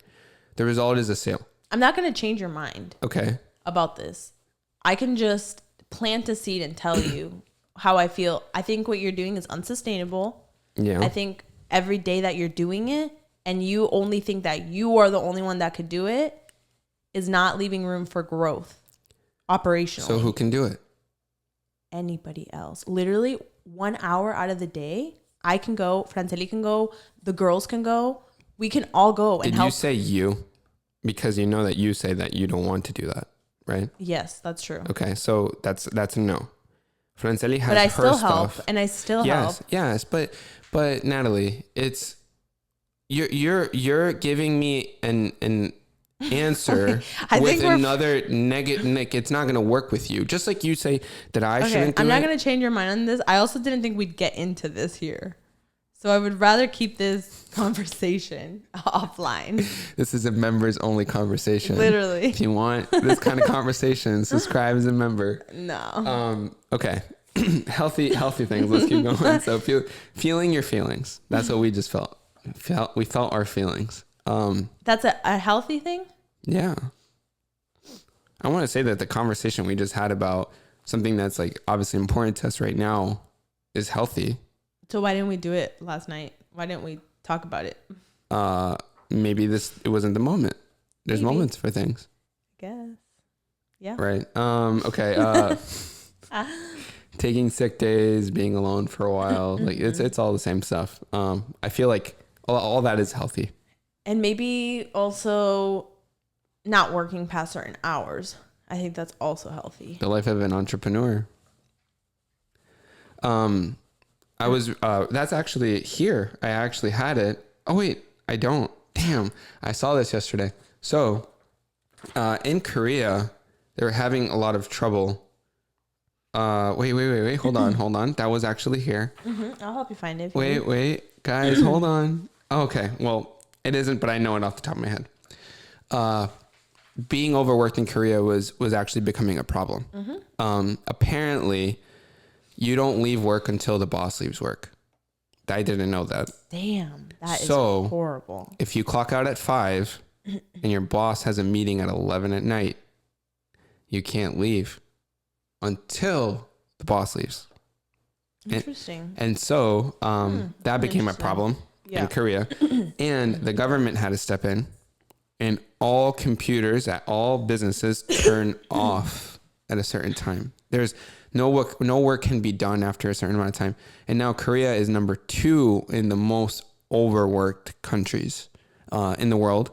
The result is a sale. I'm not going to change your mind. Okay. About this. I can just plant a seed and tell you how I feel. I think what you're doing is unsustainable. Yeah. I think every day that you're doing it and you only think that you are the only one that could do it is not leaving room for growth operationally. So who can do it? Anybody else. Literally 1 hour out of the day, I can go, Franceli can go, the girls can go. We can all go and help. Did you say you? Because you know that you say that you don't want to do that, right? Yes, that's true. Okay, so that's a no. Franceli has but I her still stuff. help, and I still help. Yes, but Natalie, it's you're giving me an answer with another negative. It's not going to work with you. Just like you say that I shouldn't do I'm not going to change your mind on this. I also didn't think we'd get into this here. So I would rather keep this conversation offline. This is a members only conversation. Literally. If you want this kind of conversation, subscribe as a member. No. Okay. healthy things. Let's keep going. So feeling your feelings. That's what we just felt. We felt our feelings. That's a healthy thing? Yeah. I want to say that the conversation we just had about something that's like obviously important to us right now is healthy. So why didn't we do it last night? Why didn't we talk about it? Maybe it wasn't the moment. There's moments for things. I guess. Yeah. Right. Okay. Taking sick days, being alone for a while, like it's all the same stuff. I feel like all that is healthy. And maybe also not working past certain hours. I think that's also healthy. The life of an entrepreneur. I was, that's actually here. I actually had it. Oh, wait, I don't. Damn. I saw this yesterday. So, in Korea, they were having a lot of trouble. Wait. Hold on. That was actually here. I'll help you find it. Wait. Guys, hold on. Okay. Well, it isn't, but I know it off the top of my head. Being overworked in Korea was actually becoming a problem. Apparently, you don't leave work until the boss leaves work. I didn't know that. Damn, that is horrible. If you clock out at 5 and your boss has a meeting at 11 at night, you can't leave until the boss leaves. Interesting. And so that became a problem in Korea. And the government had to step in, and all computers at all businesses turn off at a certain time. There's no work can be done after a certain amount of time. And now Korea is number 2 in the most overworked countries in the world.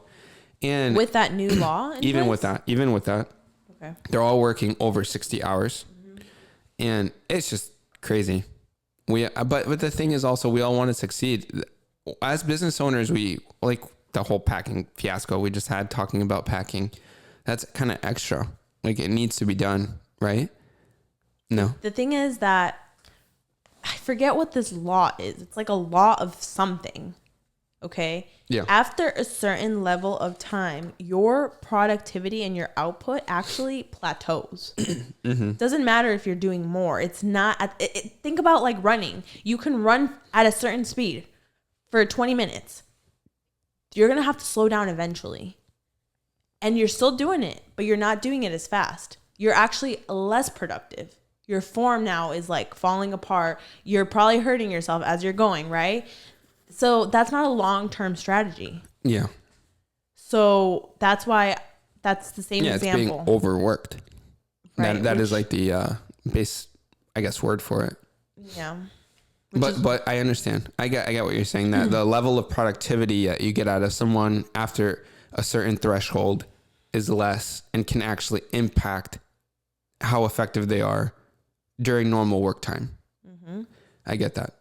And with that new law? Even with that, okay, they're all working over 60 hours. And it's just crazy. But the thing is also, we all want to succeed. As business owners, we like the whole packing fiasco we just had talking about packing. That's kind of extra. Like, it needs to be done, right? No. The thing is that I forget what this law is. It's like a law of something. Okay. Yeah. After a certain level of time, your productivity and your output actually plateaus. Doesn't matter if you're doing more. It's not. Think about like running. You can run at a certain speed for 20 minutes. You're going to have to slow down eventually. And you're still doing it, but you're not doing it as fast. You're actually less productive. Your form now is like falling apart. You're probably hurting yourself as you're going, right? So that's not a long-term strategy. Yeah. So that's why that's the same example. It's being overworked. Right, That is like the base I guess, word for it. Yeah. But I understand. I get what you're saying, that the level of productivity that you get out of someone after a certain threshold is less and can actually impact how effective they are during normal work time. Mm-hmm. I get that.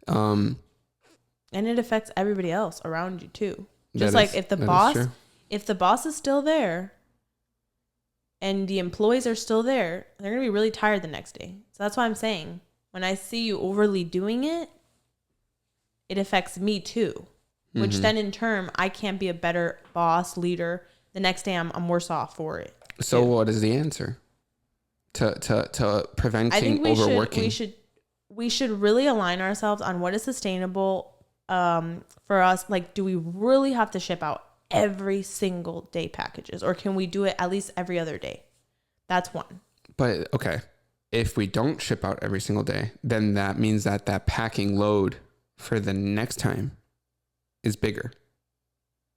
And it affects everybody else around you too. Just like if the boss is still there and the employees are still there, they're going to be really tired the next day. So that's why I'm saying, when I see you overly doing it, it affects me too, which then in turn, I can't be a better boss, leader. The next day I'm worse off for it. So what is the answer to preventing I think overworking? We should really align ourselves on what is sustainable for us. Like, do we really have to ship out every single day packages, or can we do it at least every other day? That's one. But okay. If we don't ship out every single day, then that means that packing load for the next time is bigger,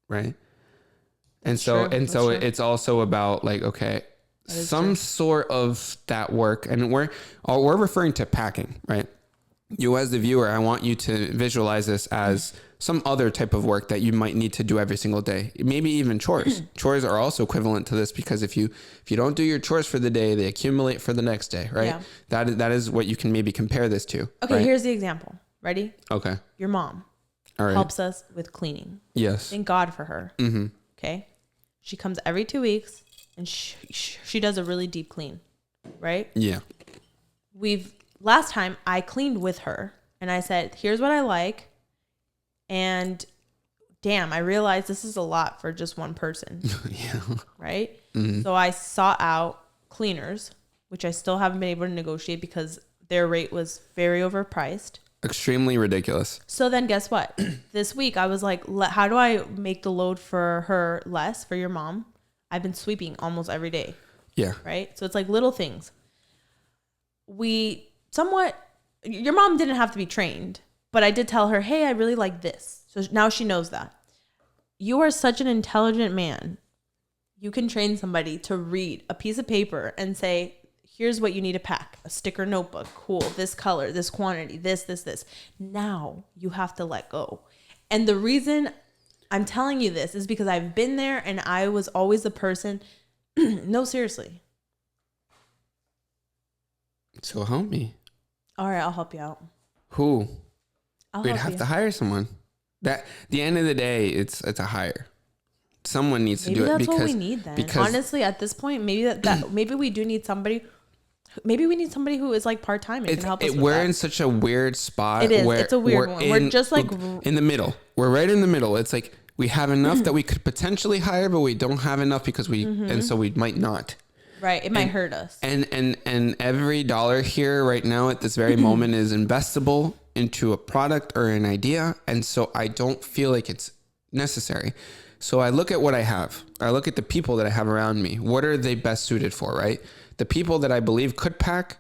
right? And so it's also about like, okay, some sort of that work, and we're referring to packing, right? You as the viewer, I want you to visualize this as some other type of work that you might need to do every single day. Maybe even chores. Chores are also equivalent to this, because if you don't do your chores for the day, they accumulate for the next day, right? Yeah. That is what you can maybe compare this to. Okay, right? Here's the example. Ready? Okay. Your mom helps us with cleaning. Yes. Thank God for her. Mm-hmm. Okay. She comes every 2 weeks and she does a really deep clean, right? Yeah. Last time I cleaned with her and I said, here's what I like. And damn, I realized this is a lot for just one person. Yeah. Right? Mm-hmm. So I sought out cleaners, which I still haven't been able to negotiate because their rate was very overpriced. Extremely ridiculous. So then guess what? This week I was like, how do I make the load for her less, for your mom? I've been sweeping almost every day. Yeah. Right? So it's like little things. Your mom didn't have to be trained, but I did tell her, hey, I really like this. So now she knows that. You are such an intelligent man. You can train somebody to read a piece of paper and say, here's what you need to pack. A sticker notebook. Cool. This color, this quantity, this. Now you have to let go. And the reason I'm telling you this is because I've been there and I was always the person. No, seriously. So help me. All right, I'll help you out. Who? We'd have to hire someone. That the end of the day, it's a hire. Someone needs to do it. Maybe that's what we need then. Because honestly, at this point, maybe maybe we do need somebody. Maybe we need somebody who is like part-time and can help us with we're that. in such a weird spot. It is. It's a weird one. We're just like in the middle. We're right in the middle. It's like we have enough that we could potentially hire, but we don't have enough because and so we might not. Right. It might hurt us. And every dollar here right now at this very moment is investable into a product or an idea. And so I don't feel like it's necessary. So I look at what I have. I look at the people that I have around me. What are they best suited for, right? The people that I believe could pack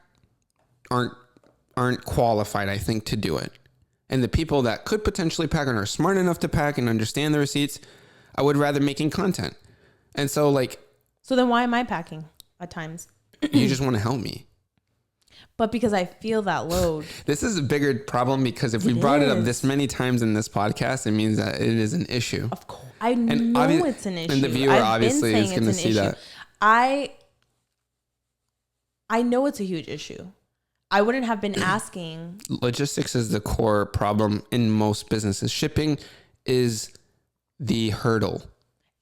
aren't qualified, I think, to do it. And the people that could potentially pack and are smart enough to pack and understand the receipts, I would rather making content. And so So then why am I packing at times? You just want to help me. But because I feel that load. This is a bigger problem because if we brought it up this many times in this podcast, it means that it is an issue. Of course. I know it's an issue. And the viewer obviously is going to see that. I know it's a huge issue. I wouldn't have been asking. Logistics is the core problem in most businesses. Shipping is the hurdle.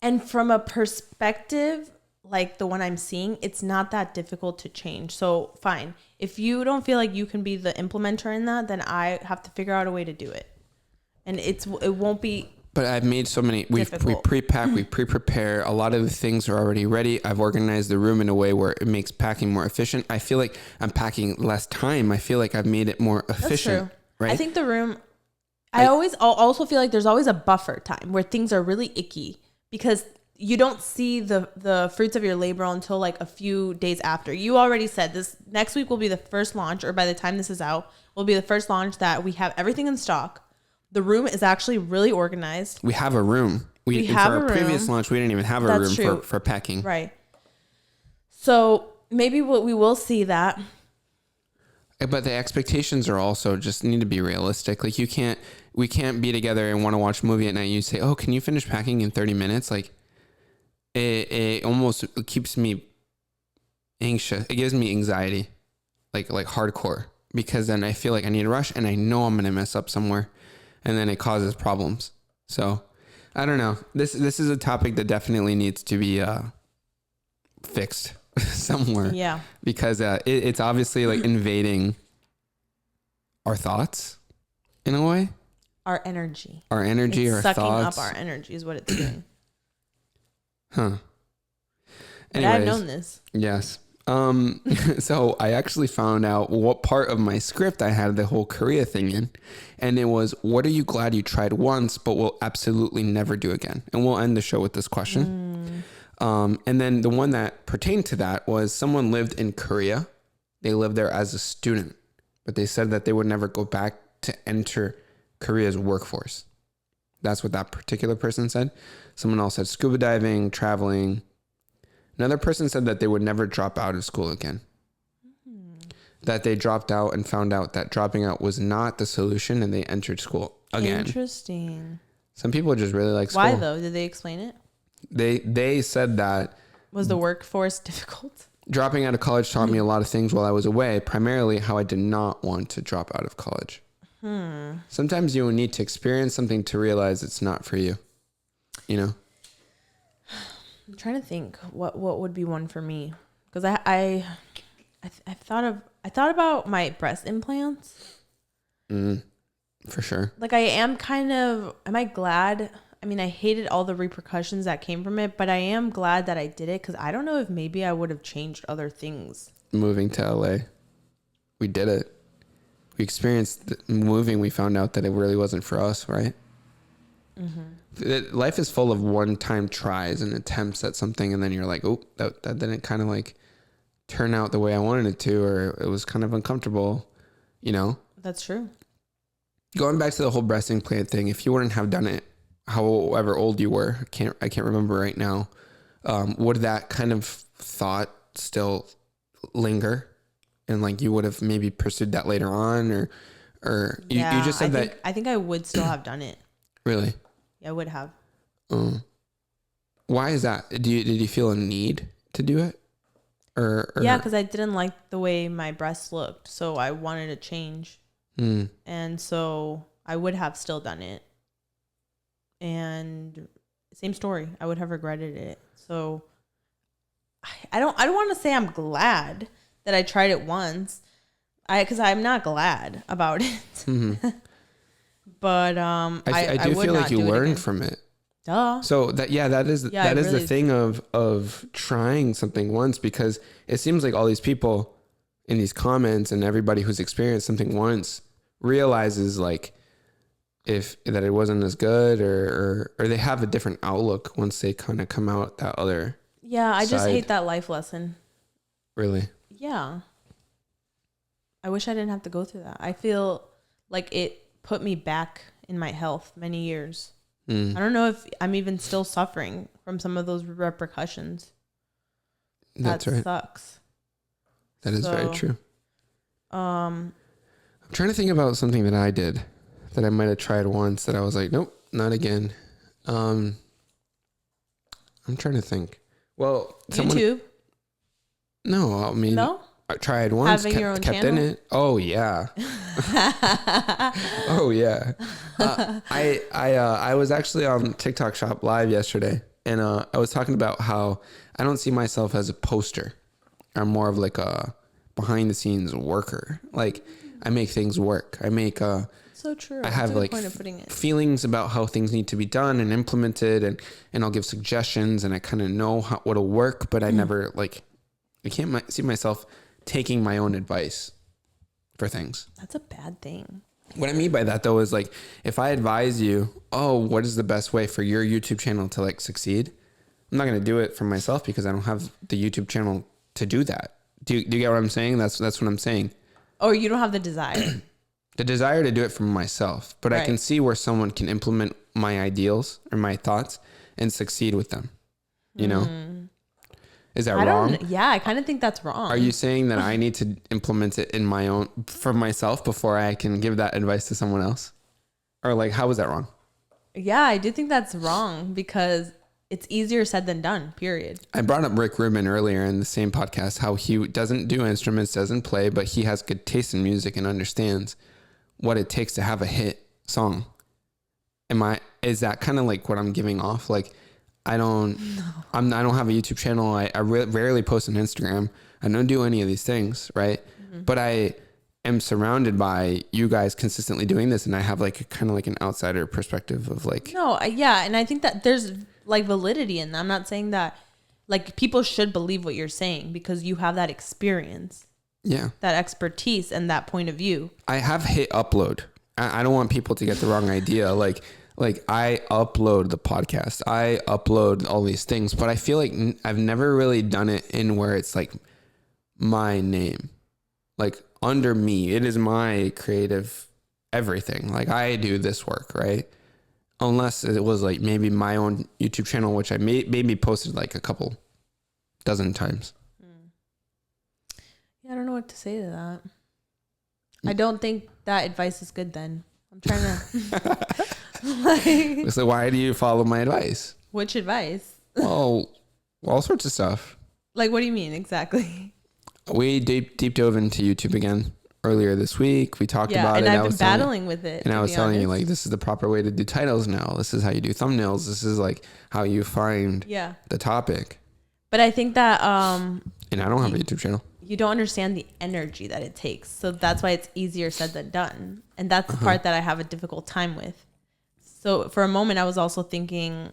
And from a perspective like the one I'm seeing, it's not that difficult to change. So fine. If you don't feel like you can be the implementer in that, then I have to figure out a way to do it. And it won't be. But I've made so many. We pre-pack, we pre-prepare. A lot of the things are already ready. I've organized the room in a way where it makes packing more efficient. I feel like I'm packing less time. I feel like I've made it more efficient. That's true. Right? I think the room. I also feel like there's always a buffer time where things are really icky because you don't see the fruits of your labor until like a few days after. You already said this next week will be the first launch, or by the time this is out, will be the first launch that we have everything in stock. The room is actually really organized. We have a room. We have for our previous launch, we didn't even have a room for packing. Right. So maybe we will see that. But the expectations are also just need to be realistic. Like we can't be together and want to watch a movie at night. You say, oh, can you finish packing in 30 minutes? Like it almost keeps me anxious. It gives me anxiety, like hardcore, because then I feel like I need to rush and I know I'm going to mess up somewhere, and then it causes problems. So I don't know. This is a topic that definitely needs to be fixed somewhere. Yeah. Because it's obviously like invading our thoughts in a way. Our energy. Our energy, it's our sucking thoughts. up our energy is what it's doing. Huh. But I've known this. Yes. So I actually found out what part of my script I had the whole Korea thing in. And it was, what are you glad you tried once, but will absolutely never do again? And we'll end the show with this question. And then the one that pertained to that was someone lived in Korea. They lived there as a student, but they said that they would never go back to enter Korea's workforce. That's what that particular person said. Someone else said scuba diving, traveling. Another person said that they would never drop out of school again. That they dropped out and found out that dropping out was not the solution, and they entered school again. Interesting. Some people just really like school. Why though? Did they explain it? They said that was the workforce difficult? Dropping out of college taught me a lot of things while I was away, primarily how I did not want to drop out of college. Sometimes you will need to experience something to realize it's not for you. You know? I'm trying to think what would be one for me, because I thought about my breast implants. For sure. Like am I glad? I mean, I hated all the repercussions that came from it, but I am glad that I did it, because I don't know if maybe I would have changed other things. Moving to LA, we did it. We experienced moving. We found out that it really wasn't for us, right? Life is full of one-time tries and attempts at something, and then you're like, oh, that didn't kind of like turn out the way I wanted it to, or it was kind of uncomfortable, you know? That's true. Going back to the whole breast implant thing, if you wouldn't have done it, however old you were, I can't remember right now, would that kind of thought still linger, and like you would have maybe pursued that later on, or you just said I think I would still have done it. Really? Yeah, I would have. Why is that? Did you feel a need to do it? Or yeah, because I didn't like the way my breasts looked, so I wanted to change. And so I would have still done it. And same story, I would have regretted it. So I don't want to say I'm glad that I tried it once, because I'm not glad about it. But I do feel like you learned from it. Duh. So that is the thing of trying something once, because it seems like all these people in these comments and everybody who's experienced something once realizes like that it wasn't as good, or they have a different outlook once they kind of come out that other I just side. hate that life lesson. Really? Yeah. I wish I didn't have to go through that. I feel like it put me back in my health many years. I don't know if I'm even still suffering from some of those repercussions. That's right. Sucks. That is very true. I'm trying to think about something that I did that I might have tried once that I was like, nope, not again. I'm trying to think. Well, YouTube? No, I mean, no? I tried once, Having your own kept channel? in it. Oh yeah. Oh yeah. I was actually on TikTok Shop Live yesterday, and I was talking about how I don't see myself as a poster. I'm more of like a behind the scenes worker. Like I make things work. So true. I have like feelings about how things need to be done and implemented, and I'll give suggestions, and I kind of know what'll work, but I never I can't see myself taking my own advice for things. That's a bad thing. What I mean by that though is like, if I advise you, what is the best way for your YouTube channel to like succeed? I'm not going to do it for myself because I don't have the YouTube channel to do that. Do you get what I'm saying? That's what I'm saying. Or you don't have the desire. The desire to do it for myself, but right. I can see where someone can implement my ideals or my thoughts and succeed with them, you know? Is that wrong? Yeah, I kind of think that's wrong. Are you saying that I need to implement it in my own, for myself, before I can give that advice to someone else? Or like, how was that wrong? Yeah, I do think that's wrong because it's easier said than done, period. I brought up Rick Rubin earlier in the same podcast, how he doesn't do instruments, doesn't play, but he has good taste in music and understands what it takes to have a hit song. Is that kind of like what I'm giving off? Like, I don't have a YouTube channel. I rarely post on Instagram. I don't do any of these things, right? Mm-hmm. But I am surrounded by you guys consistently doing this, and I have like kind of like an outsider perspective of like. No, yeah, and I think that there's like validity in that. I'm not saying that like people should believe what you're saying because you have that experience, that expertise, and that point of view. I have hit upload. I don't want people to get the wrong idea. Like I upload the podcast, I upload all these things, but I feel like I've never really done it in where it's like my name, like under me. It is my creative everything. Like I do this work, right? Unless it was like maybe my own YouTube channel, which I maybe posted like a couple dozen times. Yeah, I don't know what to say to that. I don't think that advice is good then. I'm trying to... So why do you follow my advice? Which advice? Oh, all sorts of stuff. Like, what do you mean exactly? We deep dove into YouTube again earlier this week. We talked about it. And I've been battling with it. And I was telling you, like, this is the proper way to do titles now. This is how you do thumbnails. This is like how you find the topic. But I think that... and I don't have a YouTube channel. You don't understand the energy that it takes. So that's why it's easier said than done. And that's the part that I have a difficult time with. So for a moment, I was also thinking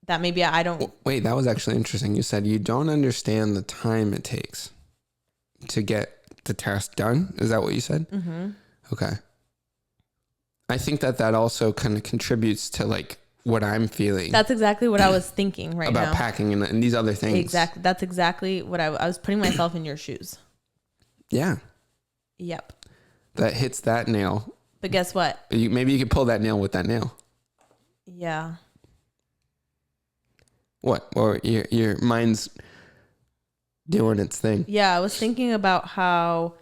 that maybe I don't... Wait, that was actually interesting. You said you don't understand the time it takes to get the task done. Is that what you said? Mm-hmm. Okay. I think that also kind of contributes to like what I'm feeling. That's exactly what I was thinking now. About packing and these other things. Exactly. That's exactly what I was putting myself in your shoes. Yeah. Yep. That hits that nail. But guess what? Maybe you could pull that nail with that nail. Yeah. What? Or your mind's doing its thing. Yeah, I was thinking about how...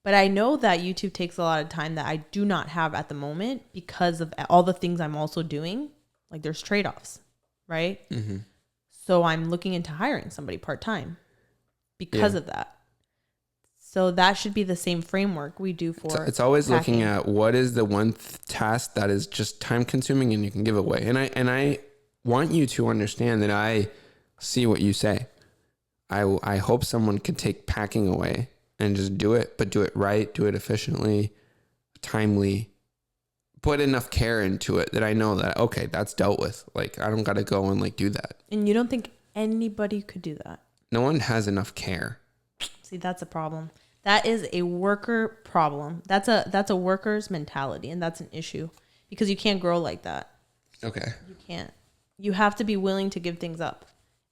But I know that YouTube takes a lot of time that I do not have at the moment because of all the things I'm also doing. Like there's trade-offs, right? Mm-hmm. So I'm looking into hiring somebody part-time because of that. So that should be the same framework we do for it's always packing. Looking at what is the one task that is just time-consuming and you can give away. And I want you to understand that I see what you say. I hope someone could take packing away and just do it, but do it right, do it efficiently, timely, put enough care into it that I know that, okay, that's dealt with. Like, I don't got to go and like do that. And you don't think anybody could do that? No one has enough care. See, that's a problem. That is a worker problem. That's a worker's mentality, and that's an issue because you can't grow like that. Okay. You can't. You have to be willing to give things up.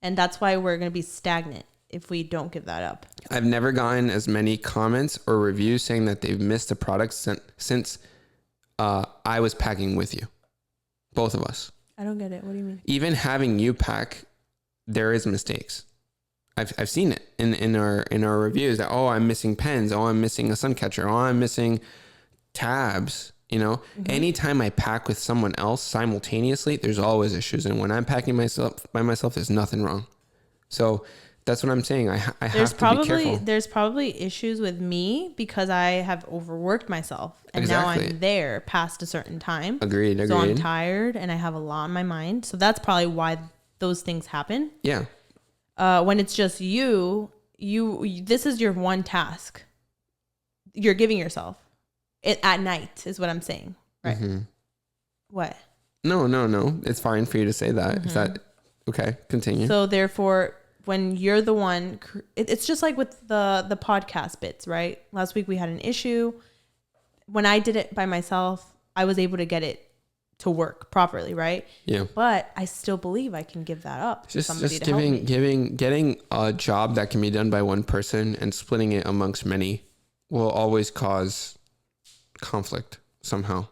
And that's why we're going to be stagnant if we don't give that up. I've never gotten as many comments or reviews saying that they've missed a product since I was packing with you. Both of us. I don't get it. What do you mean? Even having you pack, there is mistakes. I've seen it in our reviews that, oh, I'm missing pens. Oh, I'm missing a sun catcher. Oh, I'm missing tabs. You know, anytime I pack with someone else simultaneously, there's always issues. And when I'm packing by myself, there's nothing wrong. So that's what I'm saying. I have to be careful. There's probably issues with me because I have overworked myself. And now I'm there past a certain time. Agreed. So I'm tired and I have a lot on my mind. So that's probably why those things happen. Yeah. When it's just you, this is your one task you're giving yourself. At night is what I'm saying. Right. Mm-hmm. What? No. It's fine for you to say that. Mm-hmm. Is that okay? Continue. So therefore, when you're the one, it's just like with the podcast bits, right? Last week we had an issue. When I did it by myself, I was able to get it to work properly, right? Yeah. But I still believe I can give that up to somebody to help me. Getting a job that can be done by one person and splitting it amongst many will always cause conflict somehow.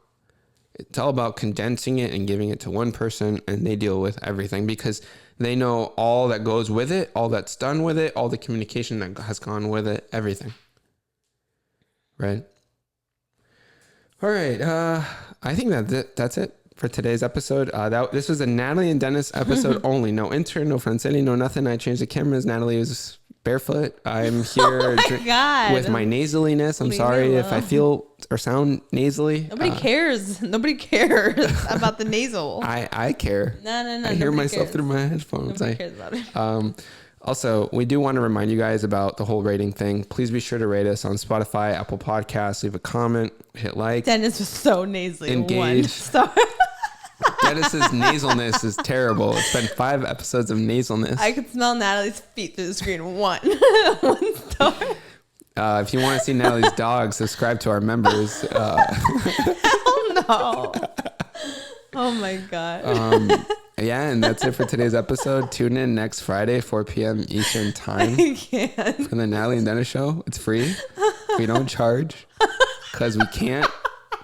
It's all about condensing it and giving it to one person and they deal with everything, because They know all that goes with it, all that's done with it, all the communication that has gone with it, everything. Right? All right. I think that's it for today's episode. This was a Natalie and Dennis episode only. No intern, no Franceli, no nothing. I changed the cameras. Natalie was barefoot. I'm here with my nasaliness. I'm sorry if I feel or sound nasally. Nobody cares. Nobody cares about the nasal. I care. No. I hear myself through my headphones. Nobody cares about it. Also, we do want to remind you guys about the whole rating thing. Please be sure to rate us on Spotify, Apple Podcasts, leave a comment, hit like. Dennis was so nasally. Engage. 1 star. Dennis's nasalness is terrible. It's been 5 episodes of nasalness. I could smell Natalie's feet through the screen. 1 star. If you want to see Natalie's dog, subscribe to our members. Hell no. Oh my God. Yeah, and that's it for today's episode. Tune in next Friday, 4 p.m. Eastern time. I can't. For the Natalie and Dennis show. It's free. We don't charge because we can't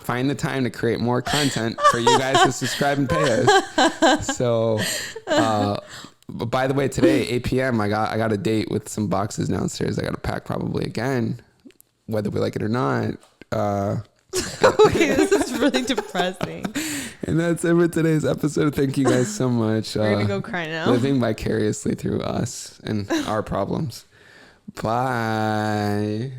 find the time to create more content for you guys to subscribe and pay us. So, but by the way, today, 8 p.m., I got a date with some boxes downstairs. I got to pack probably again, whether we like it or not. Okay, this is really depressing. And that's it for today's episode. Thank you guys so much. We're gonna go cry now. Living vicariously through us and our problems. Bye.